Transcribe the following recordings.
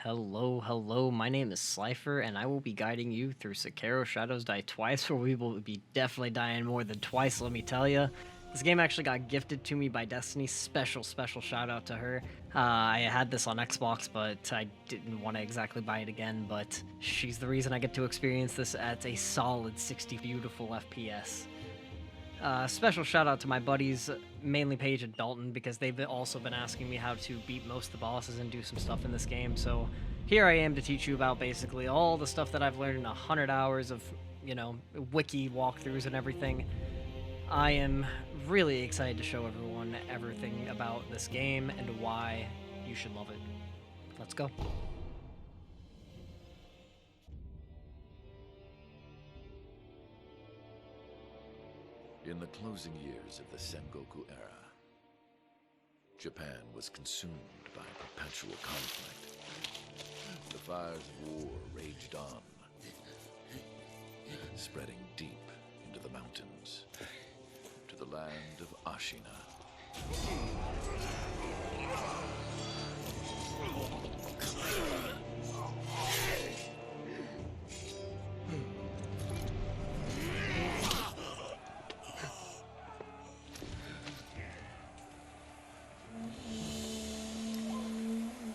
Hello, my name is Slifer, and I will be guiding you through Sekiro Shadows Die Twice, where we will be definitely dying more than twice, let me tell you. This game actually got gifted to me by Destiny. Special shout out to her. I had this on Xbox, but I didn't want to exactly buy it again, but she's the reason I get to experience this at a solid 60 beautiful FPS. Special shout out to my buddies, mainly Paige and Dalton, because they've also been asking me how to beat most of the bosses and do some stuff in this game. So here I am to teach you about basically all the stuff that I've learned in 100 hours of, wiki walkthroughs and everything. I am really excited to show everyone everything about this game and why you should love it. Let's go. In the closing years of the Sengoku era, Japan was consumed by perpetual conflict. The fires of war raged on, spreading deep into the mountains, to the land of Ashina.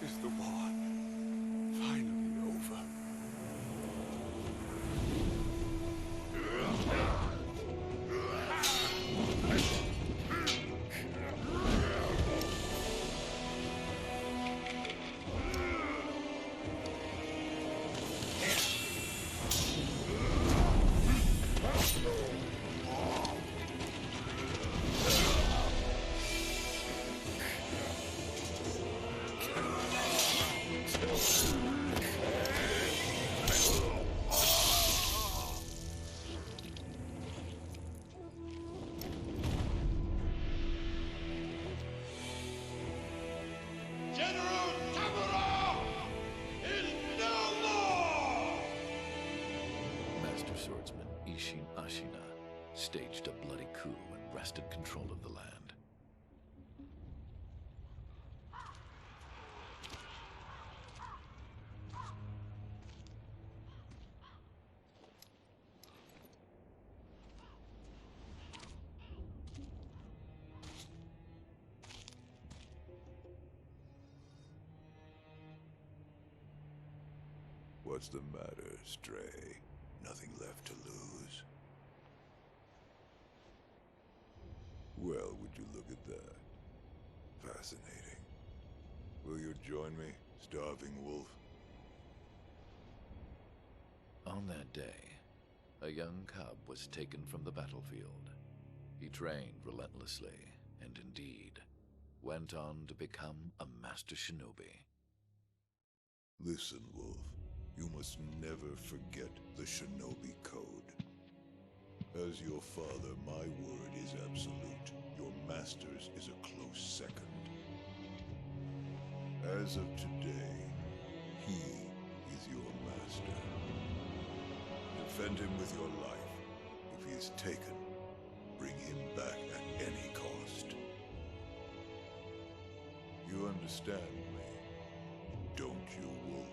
Is the war finally over? Master swordsman Ashina staged a bloody coup and wrested control of the land. What's the matter, Stray? Nothing left to lose? Well, would you look at that? Fascinating. Will you join me, starving wolf? On that day, a young cub was taken from the battlefield. He trained relentlessly, and indeed, went on to become a master shinobi. Listen, wolf. You must never forget the Shinobi Code. As your father, my word is absolute. Your master's is a close second. As of today, he is your master. Defend him with your life. If he is taken, bring him back at any cost. You understand me, don't you, wolf?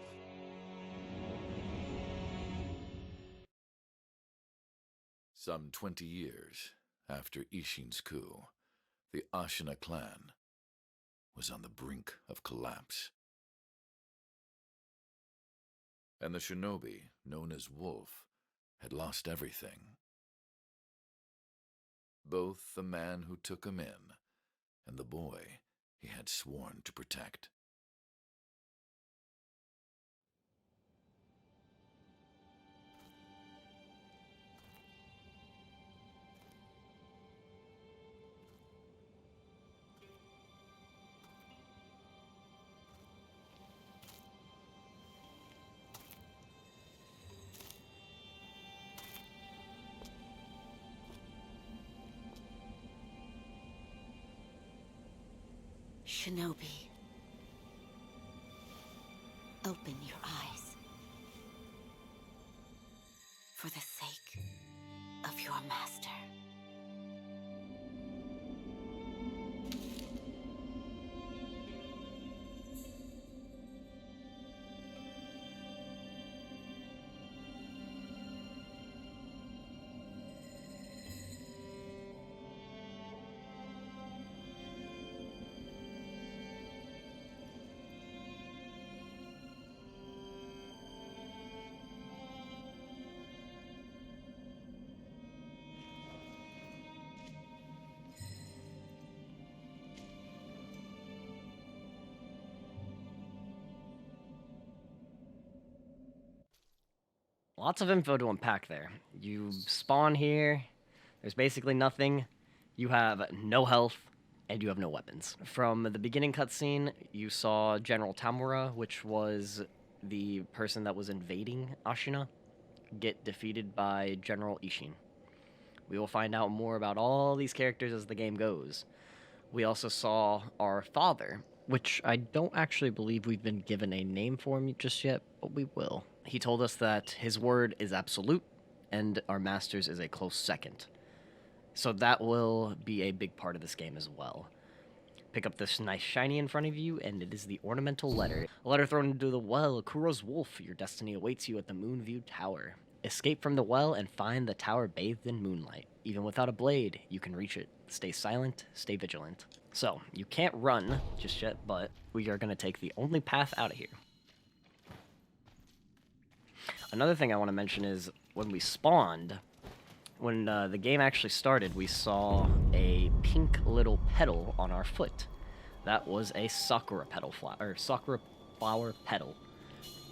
Some 20 years after Ishin's coup, the Ashina clan was on the brink of collapse. And the shinobi, known as Wolf, had lost everything. Both the man who took him in and the boy he had sworn to protect. Shinobi, open your eyes. For the sake of your master. Lots of info to unpack there. You spawn here, there's basically nothing. You have no health, and you have no weapons. From the beginning cutscene, you saw General Tamura, which was the person that was invading Ashina, get defeated by General Ishin. We will find out more about all these characters as the game goes. We also saw our father, which I don't actually believe we've been given a name for him just yet, but we will. He told us that his word is absolute, and our master's is a close second. So that will be a big part of this game as well. Pick up this nice shiny in front of you, and it is the ornamental letter. A letter thrown into the well. Kuro's wolf, your destiny awaits you at the Moonview Tower. Escape from the well and find the tower bathed in moonlight. Even without a blade, you can reach it. Stay silent, stay vigilant. So, you can't run just yet, but we are going to take the only path out of here. Another thing I want to mention is when we spawned, when the game actually started, we saw a pink little petal on our foot. That was a sakura flower petal.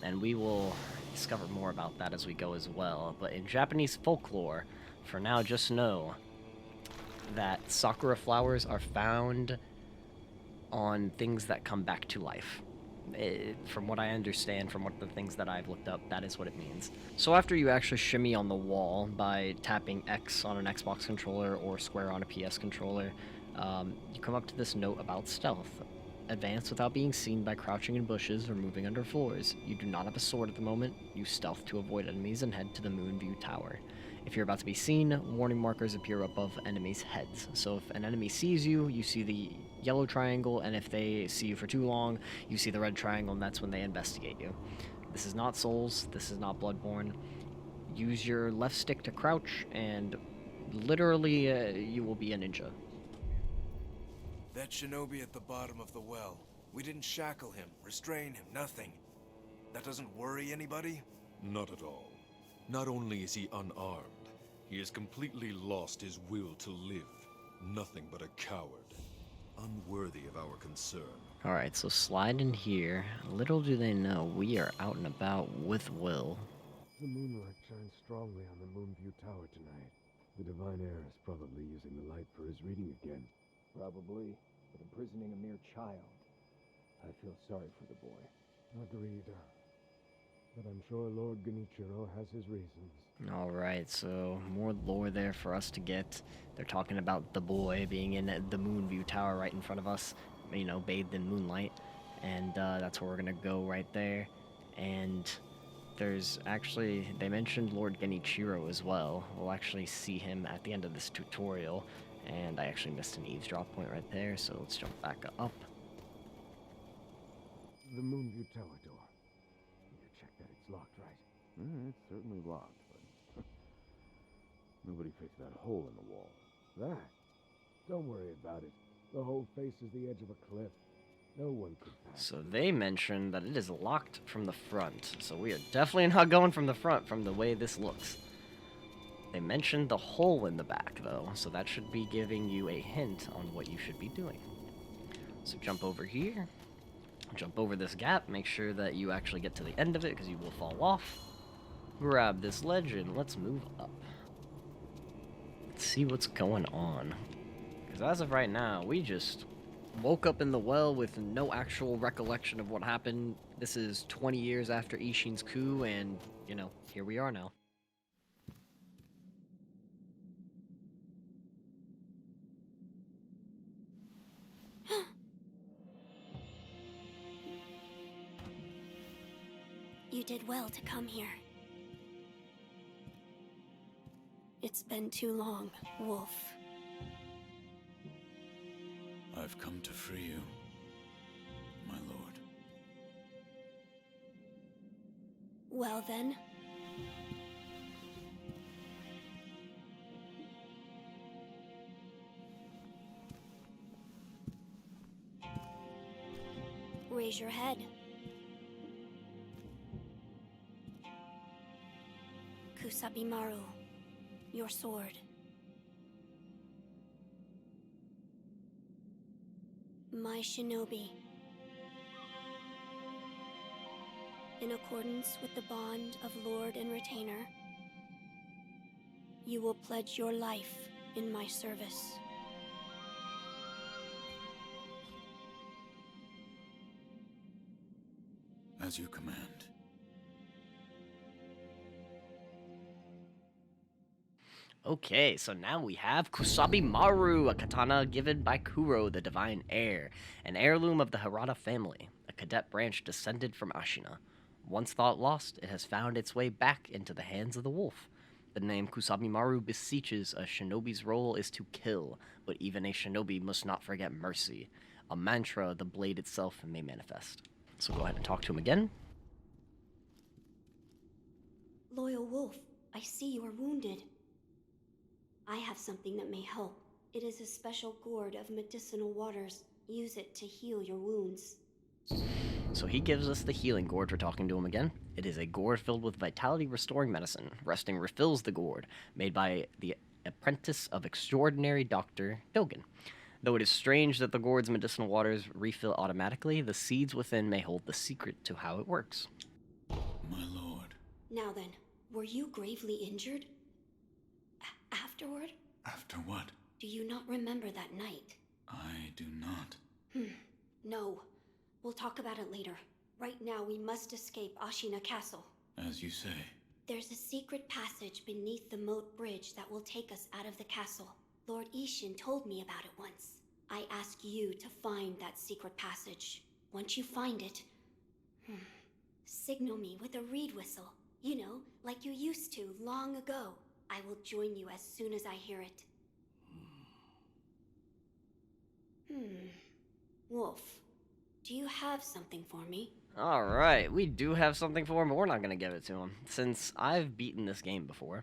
And we will discover more about that as we go as well. But in Japanese folklore, for now, just know that sakura flowers are found on things that come back to life. From what I understand, from what the things that I've looked up, that is what it means. So after you actually shimmy on the wall by tapping X on an Xbox controller or square on a PS controller, you come up to this note about stealth. Advance without being seen by crouching in bushes or moving under floors. You do not have a sword at the moment. Use stealth to avoid enemies and head to the Moonview Tower. If you're about to be seen, warning markers appear above enemies' heads. So if an enemy sees you, you see the yellow triangle, and if they see you for too long, you see the red triangle, and that's when they investigate you. This is not Souls. This is not Bloodborne. Use your left stick to crouch, and literally, you will be a ninja. That shinobi at the bottom of the well. We didn't shackle him, restrain him, nothing. That doesn't worry anybody? Not at all. Not only is he unarmed, he has completely lost his will to live. Nothing but a coward. Unworthy of our concern. Alright, so slide in here. Little do they know, we are out and about with Will. The moonlight shines strongly on the Moonview Tower tonight. The divine heir is probably using the light for his reading again. Probably, but imprisoning a mere child. I feel sorry for the boy. Agreed. But I'm sure Lord Genichiro has his reasons. Alright, so more lore there for us to get. They're talking about the boy being in the Moonview Tower right in front of us, you know, bathed in moonlight. And that's where we're gonna go right there. And there's actually, they mentioned Lord Genichiro as well. We'll actually see him at the end of this tutorial. And I actually missed an eavesdrop point right there, so let's jump back up. The Moonview Tower door. You check that it's locked, right? It's certainly locked, but nobody fixed that hole in the wall. That? Don't worry about it. The hole faces the edge of a cliff. No one could pass. So they mentioned that it is locked from the front, so we are definitely not going from the front from the way this looks. They mentioned the hole in the back, though, so that should be giving you a hint on what you should be doing. So jump over here, jump over this gap, make sure that you actually get to the end of it, because you will fall off. Grab this ledge, and let's move up. Let's see what's going on. Because as of right now, we just woke up in the well with no actual recollection of what happened. This is 20 years after Ishin's coup, and, you know, here we are now. You did well to come here. It's been too long, Wolf. I've come to free you, my lord. Well then. Raise your head. Kusabimaru, your sword. My shinobi. in accordance with the bond of Lord and Retainer, you will pledge your life in my service. As you command. Okay, so now we have Kusabi Maru, a katana given by Kuro, the divine heir, an heirloom of the Harada family, a cadet branch descended from Ashina. Once thought lost, it has found its way back into the hands of the wolf. The name Kusabi Maru beseeches a shinobi's role is to kill, but even a shinobi must not forget mercy, a mantra the blade itself may manifest. So go ahead and talk to him again. Loyal wolf, I see you are wounded. I have something that may help. It is a special gourd of medicinal waters. Use it to heal your wounds. So he gives us the healing gourd for talking to him again. It is a gourd filled with vitality-restoring medicine. Resting refills the gourd, made by the apprentice of extraordinary Dr. Dogen. Though it is strange that the gourd's medicinal waters refill automatically, the seeds within may hold the secret to how it works. My lord. Now then, were you gravely injured? Afterward? After what? Do you not remember that night? I do not. No. We'll talk about it later. Right now, we must escape Ashina Castle. As you say. There's a secret passage beneath the moat bridge that will take us out of the castle. Lord Ishin told me about it once. I ask you to find that secret passage. Once you find it, signal me with a reed whistle. You know, like you used to long ago. I will join you as soon as I hear it. Wolf, do you have something for me? Alright, we do have something for him, but we're not going to give it to him. Since I've beaten this game before,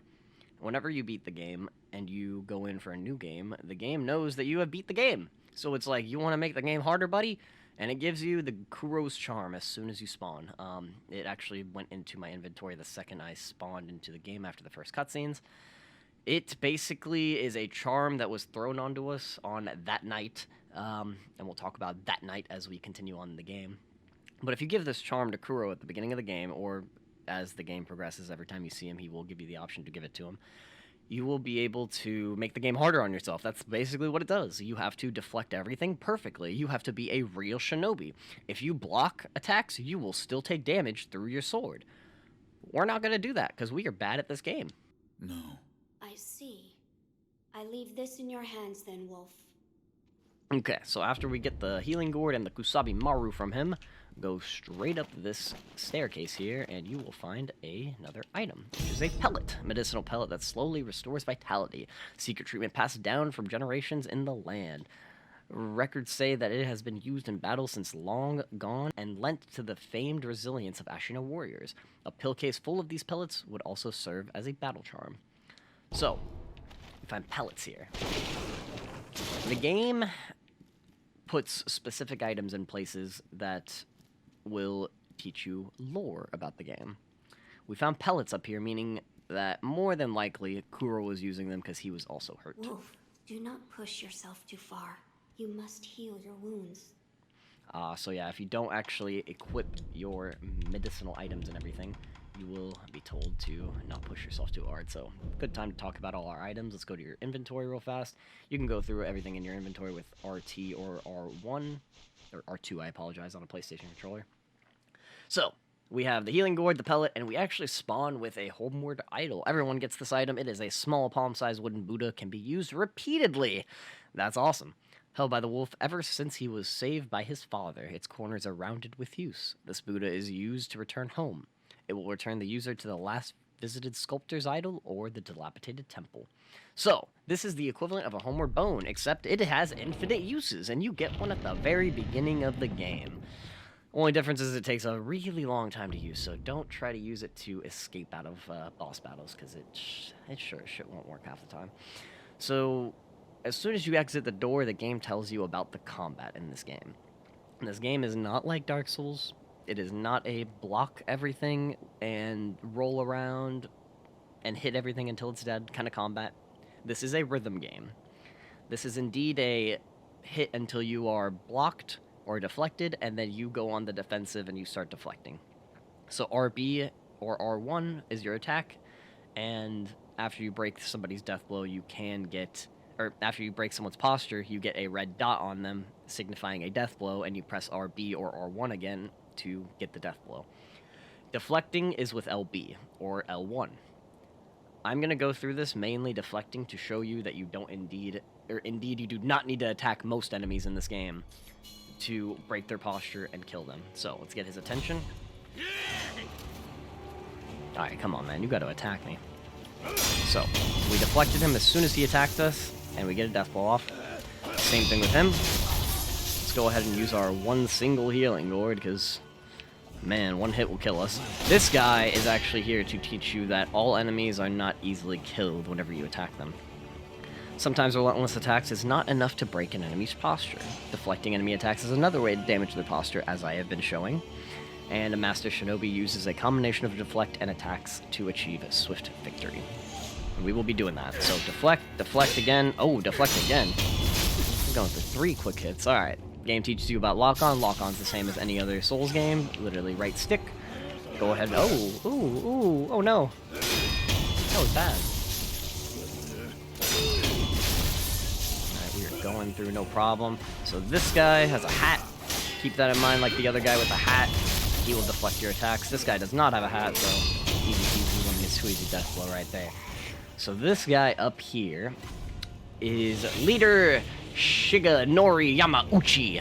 whenever you beat the game and you go in for a new game, the game knows that you have beat the game. So it's like, you want to make the game harder, buddy? And it gives you the Kuro's Charm as soon as you spawn. It actually went into my inventory the second I spawned into the game after the first cutscenes. It basically is a charm that was thrown onto us on that night, and we'll talk about that night as we continue on in the game. But if you give this charm to Kuro at the beginning of the game, or as the game progresses, every time you see him, he will give you the option to give it to him. You will be able to make the game harder on yourself. That's basically what it does. You have to deflect everything perfectly. You have to be a real shinobi. If you block attacks, you will still take damage through your sword. We're not going to do that, because we are bad at this game. No. I see. I leave this in your hands then, Wolf. Okay, so after we get the healing gourd and the Kusabi Maru from him, go straight up this staircase here, and you will find another item, which is a pellet. Medicinal pellet that slowly restores vitality. Secret treatment passed down from generations in the land. Records say that it has been used in battle since long gone and lent to the famed resilience of Ashina warriors. A pill case full of these pellets would also serve as a battle charm. So, we find pellets here. The game puts specific items in places that will teach you lore about the game. We found pellets up here, meaning that more than likely Kuro was using them because he was also hurt. Wolf, do not push yourself too far. You must heal your wounds. So yeah, if you don't actually equip your medicinal items and everything, you will be told to not push yourself too hard. So, good time to talk about all our items. Let's go to your inventory real fast. You can go through everything in your inventory with RT or R1, or R2, I apologize, on a PlayStation controller. So, we have the healing gourd, the pellet, and we actually spawn with a homeward idol. Everyone gets this item. It is a small palm-sized wooden Buddha, can be used repeatedly. That's awesome. Held by the wolf ever since he was saved by his father. Its corners are rounded with use. This Buddha is used to return home. It will return the user to the last visited sculptor's idol or the dilapidated temple. So, this is the equivalent of a homeward bone, except it has infinite uses, and you get one at the very beginning of the game. Only difference is it takes a really long time to use, so don't try to use it to escape out of boss battles, because it sure as shit won't work half the time. So, as soon as you exit the door, the game tells you about the combat in this game. And this game is not like Dark Souls. It is not a block everything and roll around and hit everything until it's dead kind of combat. This is a rhythm game. This is indeed a hit until you are blocked or deflected, and then you go on the defensive and you start deflecting. So RB or R1 is your attack, and after you break somebody's death blow, you can get, or after you break someone's posture, you get a red dot on them, signifying a death blow, and you press RB or R1 again to get the death blow. Deflecting is with LB or L1. I'm going to go through this mainly deflecting to show you that you don't indeed you do not need to attack most enemies in this game to break their posture and kill them. So let's get his attention. Alright, come on, man. You got to attack me. So, we deflected him as soon as he attacked us, and we get a death blow off. Same thing with him. Let's go ahead and use our one single healing Gourd, because, man, one hit will kill us. This guy is actually here to teach you that all enemies are not easily killed whenever you attack them. Sometimes relentless attacks is not enough to break an enemy's posture. Deflecting enemy attacks is another way to damage their posture, as I have been showing. And a Master Shinobi uses a combination of deflect and attacks to achieve a swift victory. And we will be doing that. So deflect, deflect again. Oh, deflect again. I'm going for 3 quick hits. Alright. Game teaches you about lock-on. Lock-on's the same as any other Souls game. Literally right stick. Go ahead. Oh, ooh, oh no. That was bad. Alright, we are going through no problem. So this guy has a hat. Keep that in mind, like the other guy with the hat. He will deflect your attacks. This guy does not have a hat, so easy peasy lemon squeezy death blow right there. So this guy up here is Leader Shigenori Yamauchi.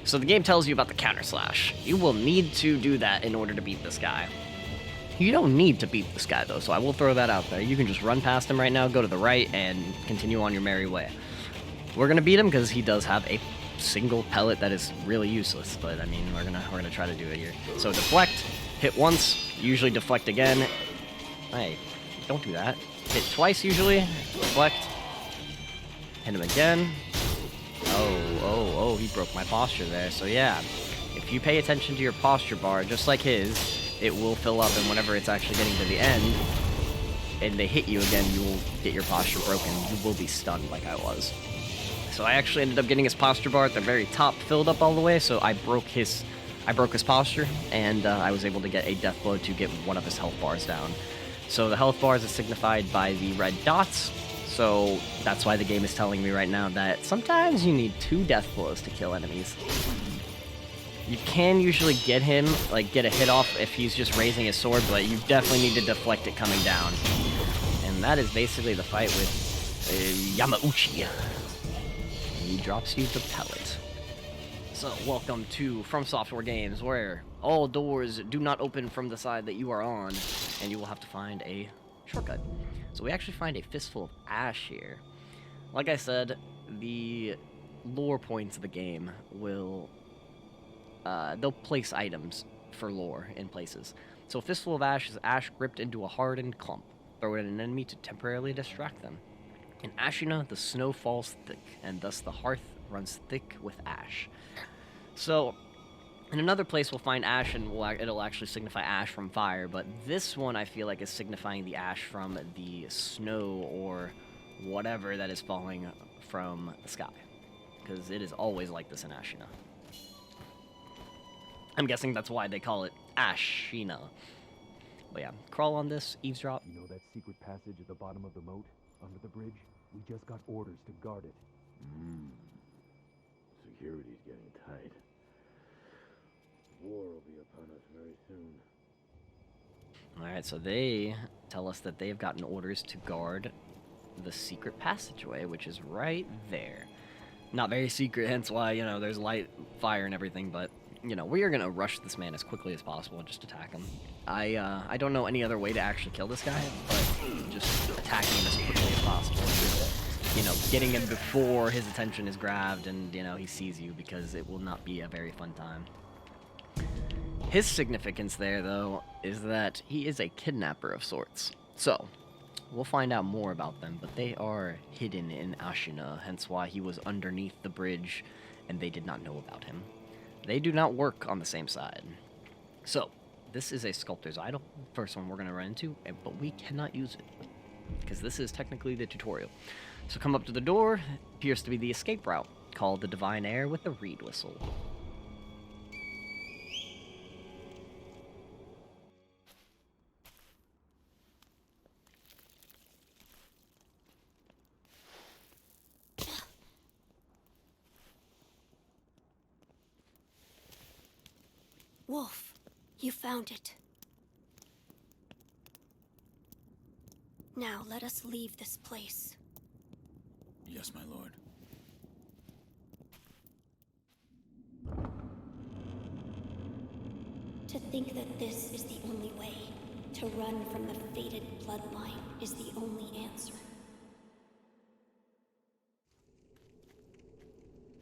So the game tells you about the counter slash. You will need to do that in order to beat this guy. You don't need to beat this guy though, so I will throw that out there. You can just run past him right now, go to the right, and continue on your merry way. We're gonna beat him because he does have a single pellet that is really useless, but I mean we're gonna try to do it here. So deflect, hit once, usually deflect again. Hey, don't do that. Hit twice usually, deflect, hit him again. Oh, he broke my posture there. So yeah, if you pay attention to your posture bar, just like his, it will fill up, and whenever it's actually getting to the end and they hit you again, you will get your posture broken. You will be stunned like I was. So I actually ended up getting his posture bar at the very top filled up all the way, so I broke his posture, and I was able to get a death blow to get one of his health bars down. So the health bars are signified by the red dots, so that's why the game is telling me right now that sometimes you need 2 death blows to kill enemies. You can usually get him, like get a hit off if he's just raising his sword, but you definitely need to deflect it coming down. And that is basically the fight with Yamauchi. He drops you the pellet. So, welcome to From Software Games, where all doors do not open from the side that you are on, and you will have to find a shortcut. So we actually find a fistful of ash here. Like I said, the lore points of the game will, they'll place items for lore in places. So a fistful of ash is ash gripped into a hardened clump. Throw it at an enemy to temporarily distract them. In Ashina, the snow falls thick, and thus the hearth runs thick with ash. So, in another place we'll find ash, and it'll actually signify ash from fire, but this one I feel like is signifying the ash from the snow or whatever that is falling from the sky. Because it is always like this in Ashina. I'm guessing that's why they call it Ashina. But yeah, crawl on this, eavesdrop. You know that secret passage at the bottom of the moat, under the bridge? We just got orders to guard it. Security's getting tight. War will be upon us very soon. Alright, so they tell us that they've gotten orders to guard the secret passageway, which is right there. Not very secret, hence why, you know, there's light, fire, and everything, but, you know, we are gonna rush this man as quickly as possible and just attack him. I don't know any other way to actually kill this guy, but just attacking him as quickly as possible. You know, getting him before his attention is grabbed and, you know, he sees you, because it will not be a very fun time. His significance there, though, is that he is a kidnapper of sorts. So, we'll find out more about them, but they are hidden in Ashina, hence why he was underneath the bridge and they did not know about him. They do not work on the same side. So, this is a Sculptor's Idol, first one we're going to run into, but we cannot use it, because this is technically the tutorial. So come up to the door, appears to be the escape route, called the Divine Air with the reed whistle. Wolf, you found it. Now let us leave this place. Yes, my lord. To think that this is the only way, to run from the fated bloodline, is the only answer.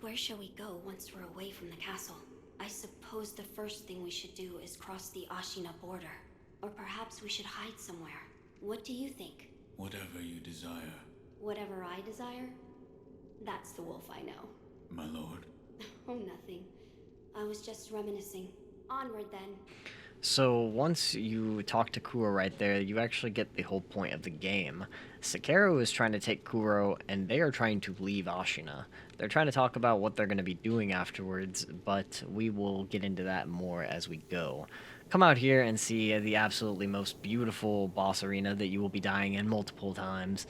Where shall we go once we're away from the castle? I suppose the first thing we should do is cross the Ashina border. Or perhaps we should hide somewhere. What do you think? Whatever you desire. Whatever I desire? That's the wolf I know. My lord. Oh, nothing. I was just reminiscing. Onward, then. So once you talk to Kuro right there, you actually get the whole point of the game. Sekiro is trying to take Kuro, and they are trying to leave Ashina. They're trying to talk about what they're going to be doing afterwards, but we will get into that more as we go. Come out here and see the absolutely most beautiful boss arena that you will be dying in multiple times.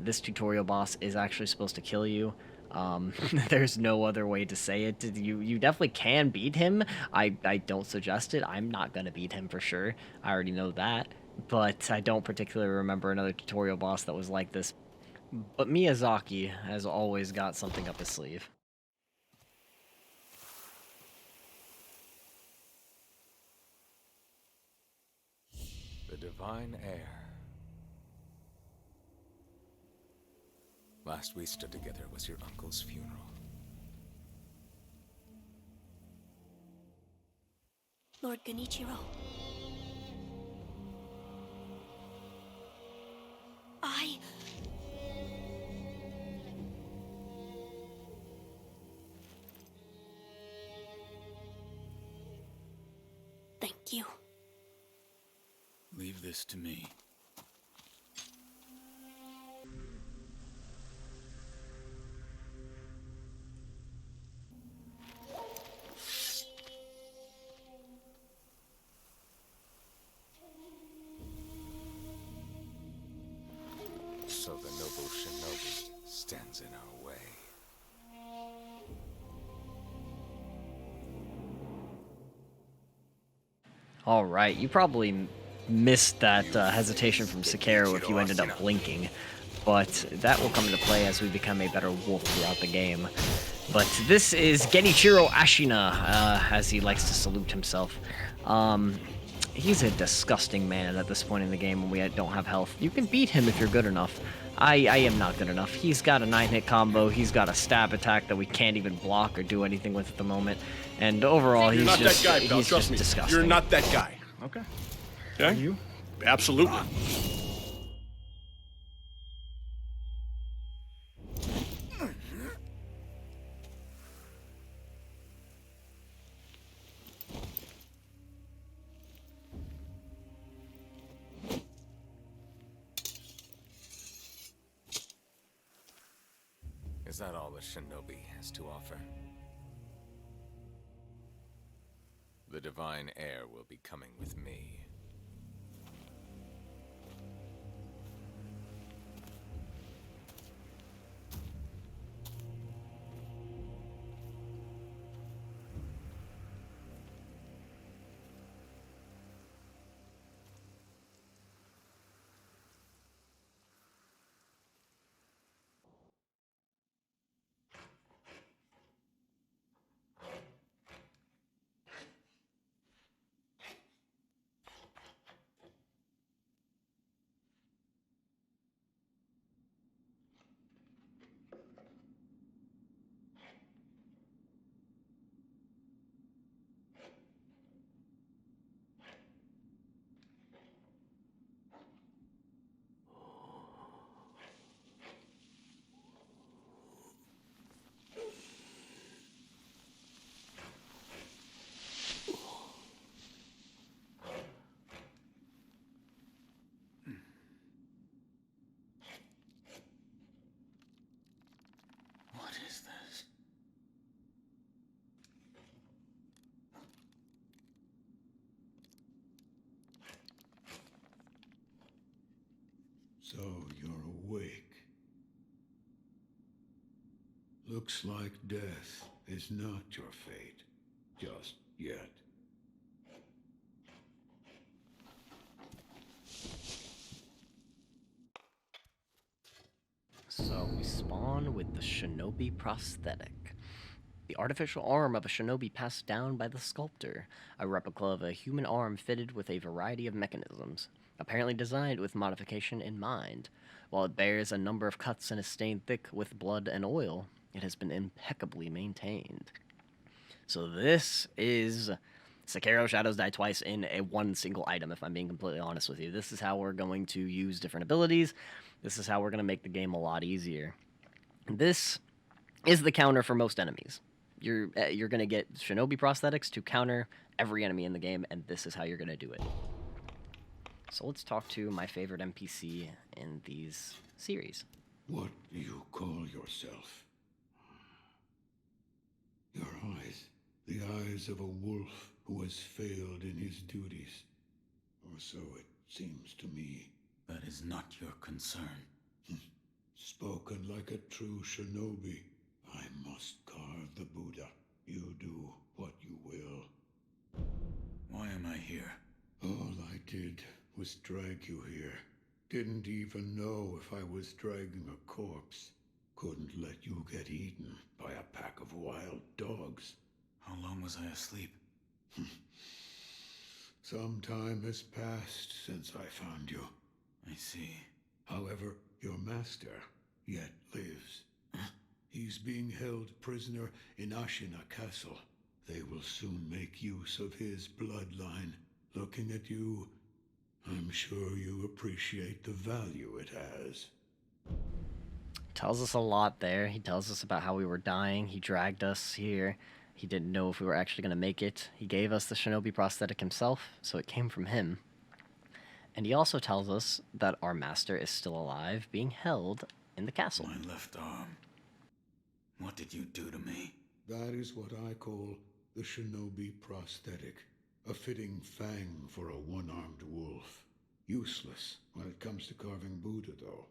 This tutorial boss is actually supposed to kill you. There's no other way to say it. You definitely can beat him. I don't suggest it. I'm not gonna beat him for sure. I already know that. But I don't particularly remember another tutorial boss that was like this. But Miyazaki has always got something up his sleeve. The divine heir. Last we stood together was your uncle's funeral. Lord Genichiro. Thank you. Leave this to me. So the noble Shinobi stands in our way. Alright, you probably missed that hesitation from Sekiro if you ended up blinking, but that will come into play as we become a better wolf throughout the game. But this is Genichiro Ashina, as he likes to salute himself. He's a disgusting man at this point in the game when we don't have health. You can beat him if you're good enough. I am not good enough. He's got a 9-hit combo, he's got a stab attack that we can't even block or do anything with at the moment, and overall he's just, that guy, pal. he's Trust just me. disgusting. You're not that guy. Okay. Okay? You? Absolutely. Is that all the Shinobi has to offer? The divine heir will be coming with me. What is this? So you're awake. Looks like death is not your fate. Just yet. So we spawn with the Shinobi Prosthetic. The artificial arm of a shinobi passed down by the Sculptor, a replica of a human arm fitted with a variety of mechanisms, apparently designed with modification in mind. While it bears a number of cuts and is stained thick with blood and oil, it has been impeccably maintained. So this is Sekiro Shadows Die Twice in one single item, if I'm being completely honest with you. This is how we're going to use different abilities. This is how we're going to make the game a lot easier. This is the counter for most enemies. You're going to get Shinobi prosthetics to counter every enemy in the game, and this is how you're going to do it. So let's talk to my favorite NPC in these series. What do you call yourself? Your eyes. The eyes of a wolf who has failed in his duties. Or so it seems to me. That is not your concern. Spoken like a true shinobi. I must carve the Buddha. You do what you will. Why am I here? All I did was drag you here. Didn't even know if I was dragging a corpse. Couldn't let you get eaten by a pack of wild dogs. How long was I asleep? Some time has passed since I found you. I see. However, your master yet lives. He's being held prisoner in Ashina Castle. They will soon make use of his bloodline. Looking at you, I'm sure you appreciate the value it has. Tells us a lot there. He tells us about how we were dying. He dragged us here. He didn't know if we were actually going to make it. He gave us the Shinobi prosthetic himself, so it came from him. And he also tells us that our master is still alive, being held in the castle. My left arm. What did you do to me? That is what I call the Shinobi prosthetic. A fitting fang for a one-armed wolf. Useless when it comes to carving Buddha, though.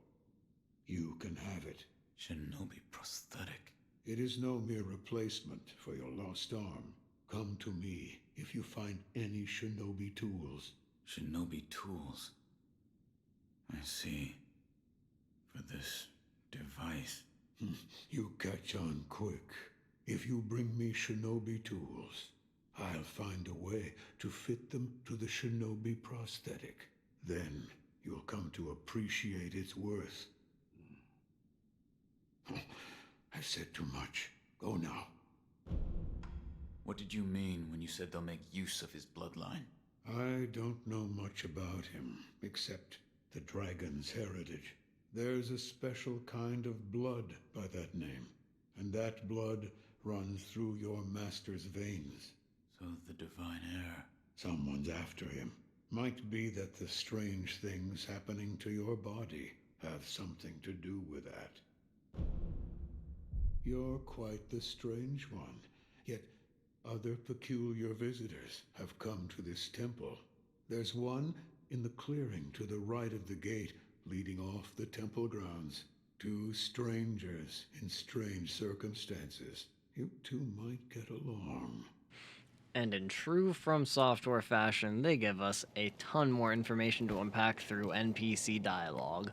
You can have it. Shinobi prosthetic. It is no mere replacement for your lost arm. Come to me if you find any shinobi tools. Shinobi tools. I see. For this device. You catch on quick. If you bring me shinobi tools, I'll find a way to fit them to the shinobi prosthetic. Then you'll come to appreciate its worth. I've said too much. Go now. What did you mean when you said they'll make use of his bloodline? I don't know much about him, except the dragon's heritage. There's a special kind of blood by that name, and that blood runs through your master's veins. So the divine heir. Someone's after him. Might be that the strange things happening to your body have something to do with that. You're quite the strange one, yet other peculiar visitors have come to this temple. There's one in the clearing to the right of the gate leading off the temple grounds. Two strangers in strange circumstances. You two might get along. And in true From Software fashion, they give us a ton more information to unpack through NPC dialogue.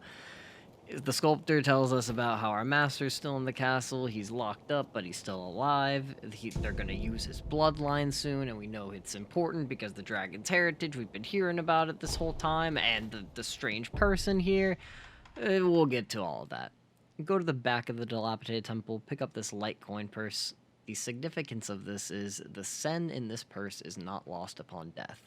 The Sculptor tells us about how our master's still in the castle, he's locked up, but he's still alive. They're going to use his bloodline soon, and we know it's important because the dragon's heritage, we've been hearing about it this whole time, and the strange person here. We'll get to all of that. Go to the back of the Dilapidated temple, pick up this Litecoin purse. The significance of this is the sen in this purse is not lost upon death.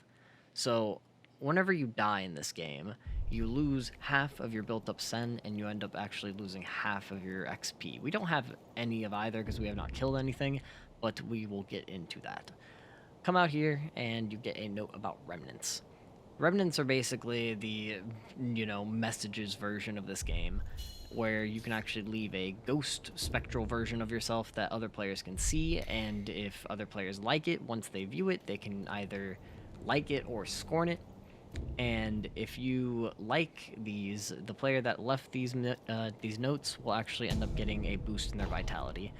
So, whenever you die in this game, you lose half of your built-up sen, and you end up actually losing half of your XP. We don't have any of either because we have not killed anything, but we will get into that. Come out here, and you get a note about remnants. Remnants are basically the, messages version of this game, where you can actually leave a ghost spectral version of yourself that other players can see, and if other players like it, once they view it, they can either like it or scorn it. And if you like these, the player that left these notes will actually end up getting a boost in their vitality.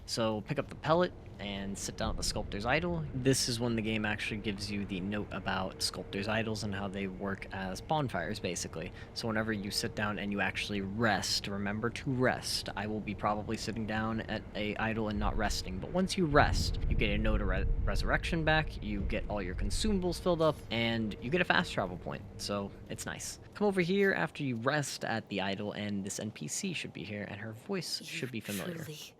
So pick up the pellet and sit down at the Sculptor's Idol. This is when the game actually gives you the note about Sculptor's Idols and how they work as bonfires, basically. So whenever you sit down and you actually rest, remember to rest. I will be probably sitting down at a idol and not resting, but once you rest, you get a note of resurrection back, you get all your consumables filled up, and you get a fast travel point, so it's nice. Come over here after you rest at the idol, and this NPC should be here, and her voice should be familiar. Truly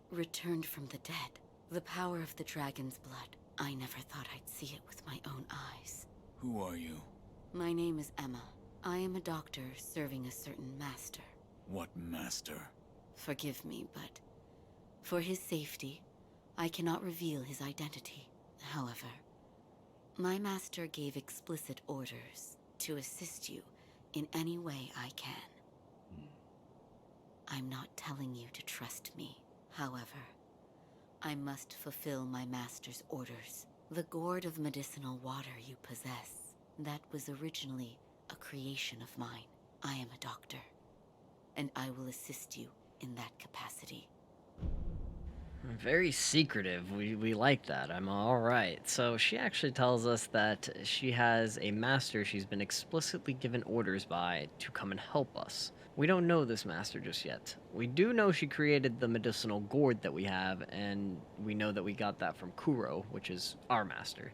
returned from the dead. The power of the dragon's blood. I never thought I'd see it with my own eyes. Who are you? My name is Emma. I am a doctor serving a certain master. What master? Forgive me, but for his safety, I cannot reveal his identity. However, my master gave explicit orders to assist you in any way I can. I'm not telling you to trust me. However, I must fulfill my master's orders. The gourd of medicinal water you possess, that was originally a creation of mine. I am a doctor, and I will assist you in that capacity. Very secretive. We like that. I'm alright. So she actually tells us that she has a master she's been explicitly given orders by to come and help us. We don't know this master just yet. We do know she created the medicinal gourd that we have, and we know that we got that from Kuro, which is our master.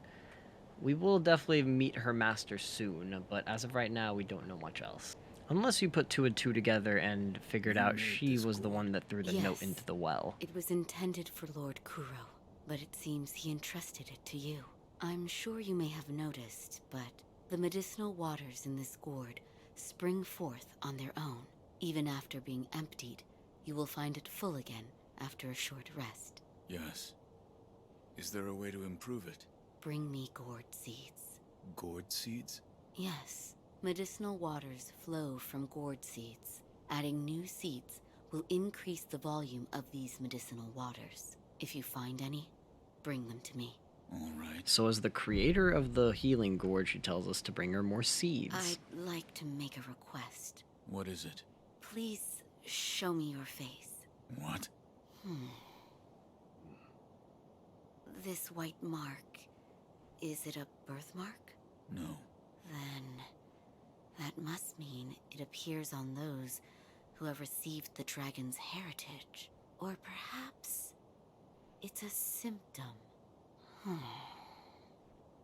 We will definitely meet her master soon, but as of right now, we don't know much else. Unless you put two and two together and figured out she was the one that threw the note into the well. It was intended for Lord Kuro, but it seems he entrusted it to you. I'm sure you may have noticed, but the medicinal waters in this gourd spring forth on their own. Even after being emptied, you will find it full again after a short rest. Yes. Is there a way to improve it? Bring me gourd seeds. Gourd seeds? Yes. Medicinal waters flow from gourd seeds. Adding new seeds will increase the volume of these medicinal waters. If you find any, bring them to me. All right. So as the creator of the healing gourd, she tells us to bring her more seeds. I'd like to make a request. What is it? Please show me your face. What? This white mark, is it a birthmark? No. Then that must mean it appears on those who have received the dragon's heritage. Or perhaps it's a symptom.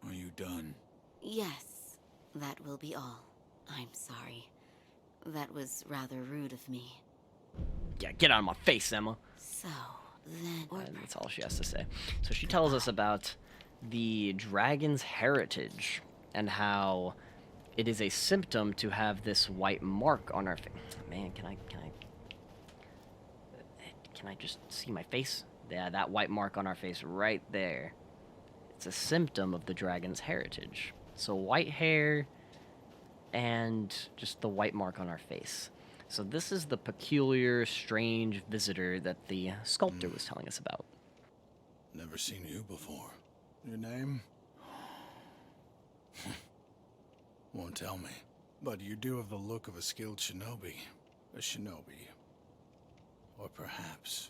Are you done? Yes, that will be all. I'm sorry. That was rather rude of me. Yeah, get out of my face, Emma. So, then... And that's all she has to say. So she tells us about the dragon's heritage and how it is a symptom to have this white mark on our face. Man, can I just see my face? Yeah, that white mark on our face right there. It's a symptom of the dragon's heritage. So white hair and just the white mark on our face. So this is the peculiar, strange visitor that the sculptor was telling us about. Never seen you before. Your name? Won't tell me. But you do have the look of a skilled shinobi. A shinobi. Or perhaps...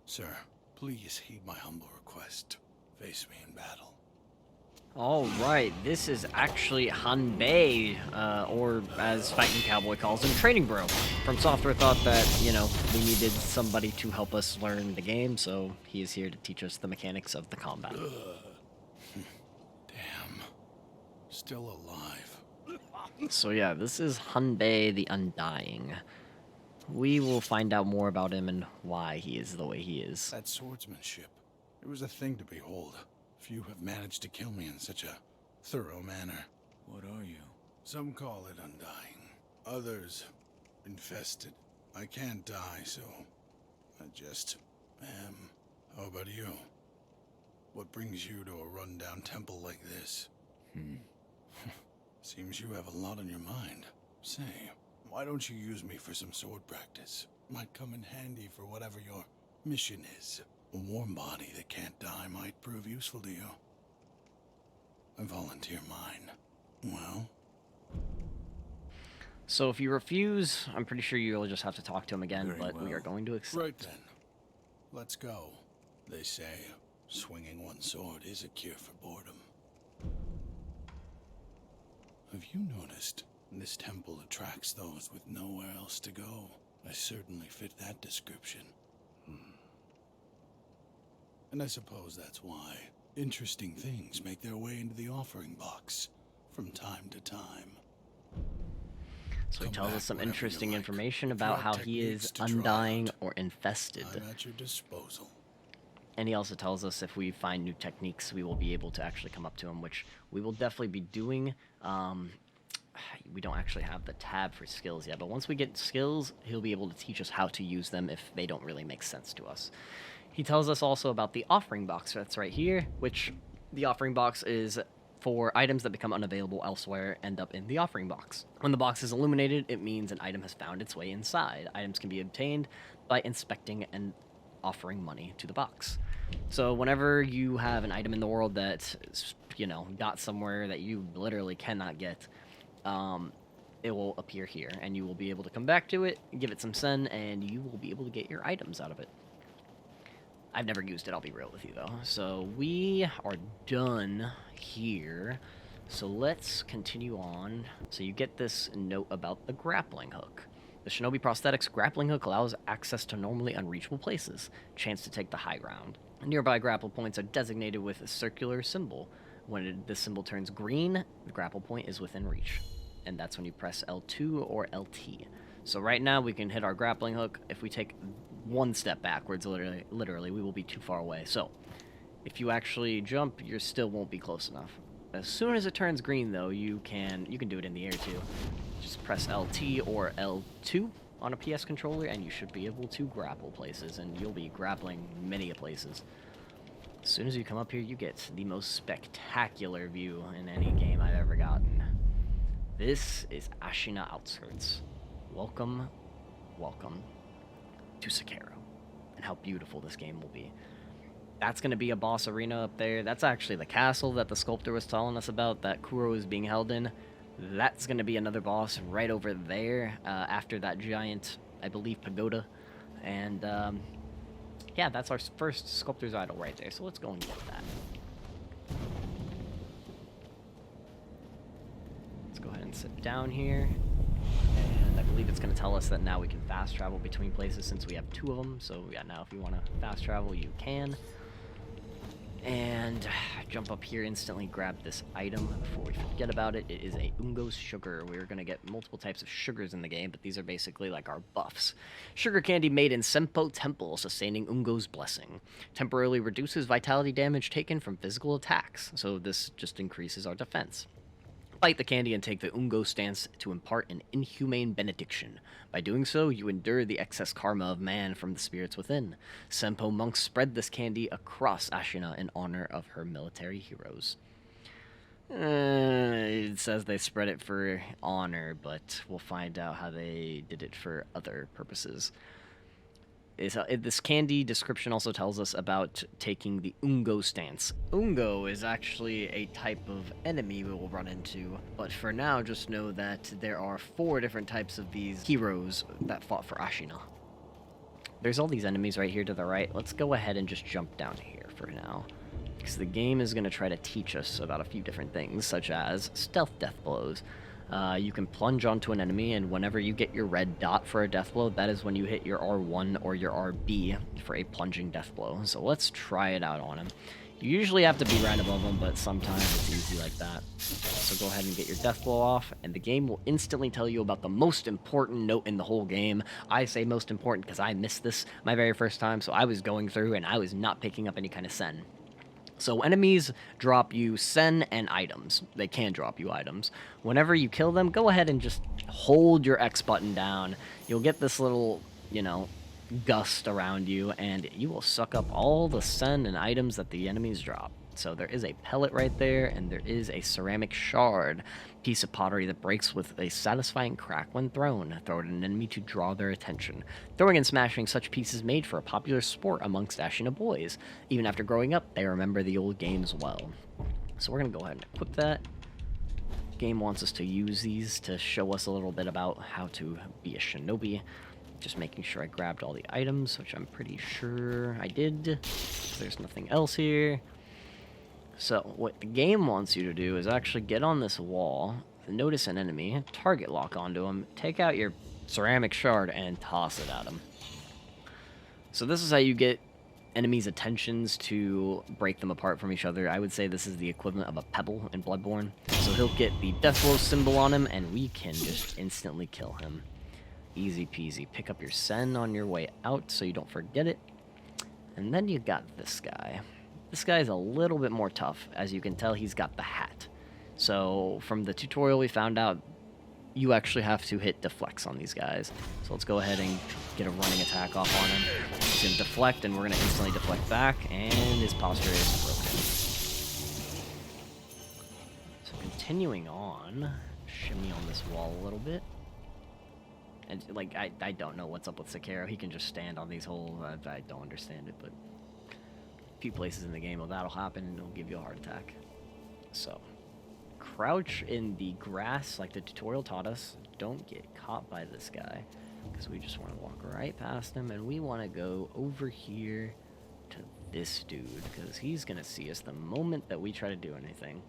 Sir, please heed my humble request. Face me in battle. Alright, this is actually Hanbei, or as Fighting Cowboy calls him, Training Bro. From Software thought that, you know, we needed somebody to help us learn the game, so he is here to teach us the mechanics of the combat. Damn. Still alive. So yeah, this is Hanbei the Undying. We will find out more about him and why he is the way he is. That swordsmanship. It was a thing to behold. Few have managed to kill me in such a thorough manner. What are you? Some call it undying. Others, infested. I can't die, so I just am. How about you? What brings you to a rundown temple like this? Seems you have a lot on your mind. Say, why don't you use me for some sword practice? Might come in handy for whatever your mission is. A warm body that can't die might prove useful to you. I volunteer mine. Well? So if you refuse, I'm pretty sure you'll just have to talk to him again, Very but well. we are going to accept. Right then. let's go. They say swinging one sword is a cure for boredom. Have you noticed? This temple attracts those with nowhere else to go. I certainly fit that description. And I suppose that's why interesting things make their way into the offering box from time to time. So he tells us some interesting information about how he is undying or infested. I'm at your disposal. And he also tells us if we find new techniques, we will be able to actually come up to him, which we will definitely be doing. We don't actually have the tab for skills yet, but once we get skills, he'll be able to teach us how to use them if they don't really make sense to us. He tells us also about the offering box that's right here, which the offering box is for items that become unavailable elsewhere end up in the offering box. When the box is illuminated, it means an item has found its way inside. Items can be obtained by inspecting and offering money to the box. So whenever you have an item in the world that, you know, got somewhere that you literally cannot get, it will appear here, and you will be able to come back to it, give it some sen, and you will be able to get your items out of it. I've never used it, I'll be real with you, though. So we are done here. So let's continue on. So you get this note about the grappling hook. The Shinobi Prosthetic's grappling hook allows access to normally unreachable places, chance to take the high ground. Nearby grapple points are designated with a circular symbol. When this symbol turns green, the grapple point is within reach. And that's when you press L2 or LT. So right now we can hit our grappling hook. If we take one step backwards, literally, we will be too far away. So if you actually jump, you still won't be close enough. As soon as it turns green, though, you can do it in the air too. Just press LT or L2 on a PS controller, and you should be able to grapple places, and you'll be grappling many places. As soon as you come up here, you get the most spectacular view in any game I've ever gotten. This is Ashina Outskirts. Welcome, welcome to Sekiro, and how beautiful this game will be. That's going to be a boss arena up there. That's actually the castle that the Sculptor was telling us about, that Kuro is being held in. That's going to be another boss right over there after that giant, I believe, pagoda. And yeah, that's our first Sculptor's Idol right there, so let's go and get that. Let's go ahead and sit down here. And I believe it's going to tell us that now we can fast travel between places since we have two of them. So yeah, now if you want to fast travel, you can. And jump up here, instantly grab this item before we forget about it. It is a Ungo's sugar. We're going to get multiple types of sugars in the game, but these are basically like our buffs. Sugar candy made in Senpo Temple, sustaining Ungo's blessing. Temporarily reduces vitality damage taken from physical attacks, so this just increases our defense. Bite the candy and take the Ungo stance to impart an inhumane benediction. By doing so, you endure the excess karma of man from the spirits within. Senpo monks spread this candy across Ashina in honor of her military heroes. It says they spread it for honor, but we'll find out how they did it for other purposes. This candy description also tells us about taking the Ungo stance. Ungo is actually a type of enemy we will run into, but for now just know that there are 4 different types of these heroes that fought for Ashina. There's all these enemies right here to the right. Let's go ahead and just jump down here for now, because the game is going to try to teach us about a few different things, such as stealth death blows. You can plunge onto an enemy, and whenever you get your red dot for a death blow, that is when you hit your R1 or your RB for a plunging death blow. So let's try it out on him. You usually have to be right above him, but sometimes it's easy like that. So go ahead and get your death blow off, and the game will instantly tell you about the most important note in the whole game. I say most important because I missed this my very first time, so I was going through and I was not picking up any kind of sen. So enemies drop you sen and items. They can drop you items. Whenever you kill them, go ahead and just hold your X button down. You'll get this little, you know, gust around you, and you will suck up all the sen and items that the enemies drop. So there is a pellet right there, and there is a ceramic shard, piece of pottery that breaks with a satisfying crack when thrown. Throw it at an enemy to draw their attention. Throwing and smashing such pieces made for a popular sport amongst Ashina boys. Even after growing up, they remember the old games well. So we're going to go ahead and equip that. Game wants us to use these to show us a little bit about how to be a shinobi. Just making sure I grabbed all the items, which I'm pretty sure I did. There's nothing else here. So, what the game wants you to do is actually get on this wall, notice an enemy, target lock onto him, take out your ceramic shard, and toss it at him. So this is how you get enemies' attentions to break them apart from each other. I would say this is the equivalent of a pebble in Bloodborne. So he'll get the death blow symbol on him, and we can just instantly kill him. Easy peasy. Pick up your sen on your way out so you don't forget it. And then you got this guy. This guy's a little bit more tough. As you can tell, he's got the hat. So from the tutorial we found out, you actually have to hit deflects on these guys. So let's go ahead and get a running attack off on him. He's going to deflect, and we're going to instantly deflect back, and his posture is broken. So continuing on, shimmy on this wall a little bit. And, like, I don't know what's up with Sekiro. He can just stand on these holes. I don't understand it, but a few places in the game, well, that'll happen, and it'll give you a heart attack. So, crouch in the grass like the tutorial taught us. Don't get caught by this guy, because we just want to walk right past him, and we want to go over here to this dude, because he's going to see us the moment that we try to do anything.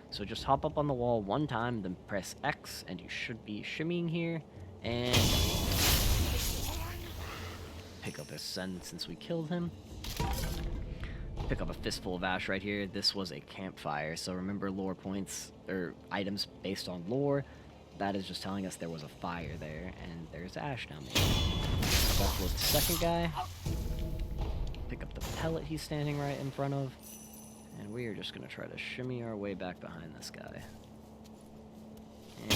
So just hop up on the wall one time, then press X, and you should be shimmying here. And pick up his sen since we killed him. Pick up a fistful of ash right here. This was a campfire, so remember lore points, or items based on lore. That is just telling us there was a fire there, and there's ash down there. That was the second guy. Pick up the pellet he's standing right in front of. And we are just going to try to shimmy our way back behind this guy. And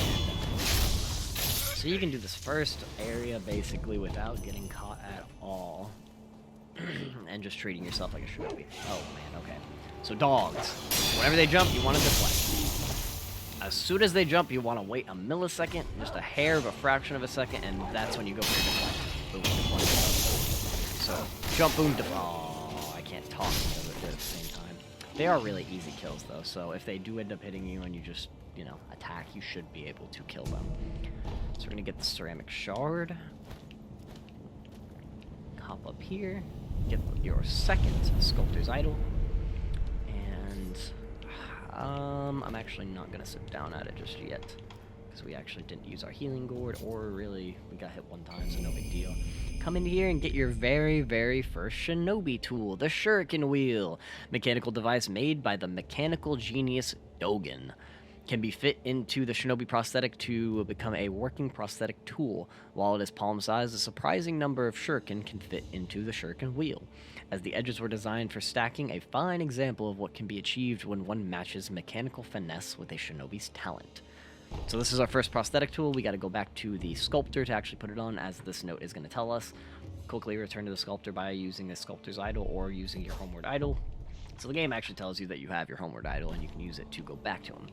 so you can do this first area basically without getting caught at all. And just treating yourself like a shinobi. Oh man, okay. So dogs. Whenever they jump, you want to deflect. As soon as they jump, you want to wait a millisecond, just a hair of a fraction of a second, and that's when you go for your deflect. Boom, deflect. So, jump, boom, deflect. Oh, I can't talk at the same time. They are really easy kills though, so if they do end up hitting you and you just, you know, attack, you should be able to kill them. So we're gonna get the ceramic shard. Hop up here. Get your second Sculptor's Idol. And I'm actually not gonna sit down at it just yet, because we actually didn't use our healing gourd, or really, we got hit one time, so no big deal. Come in here and get your very, very first shinobi tool, the Shuriken wheel. Mechanical device made by the mechanical genius Dogen. Can be fit into the shinobi prosthetic to become a working prosthetic tool. While it is palm-sized, a surprising number of shuriken can fit into the shuriken wheel, as the edges were designed for stacking, a fine example of what can be achieved when one matches mechanical finesse with a shinobi's talent. So this is our first prosthetic tool. We got to go back to the Sculptor to actually put it on, as this note is going to tell us. Quickly return to the Sculptor by using the Sculptor's Idol or using your homeward idol. So the game actually tells you that you have your homeward idol and you can use it to go back to him.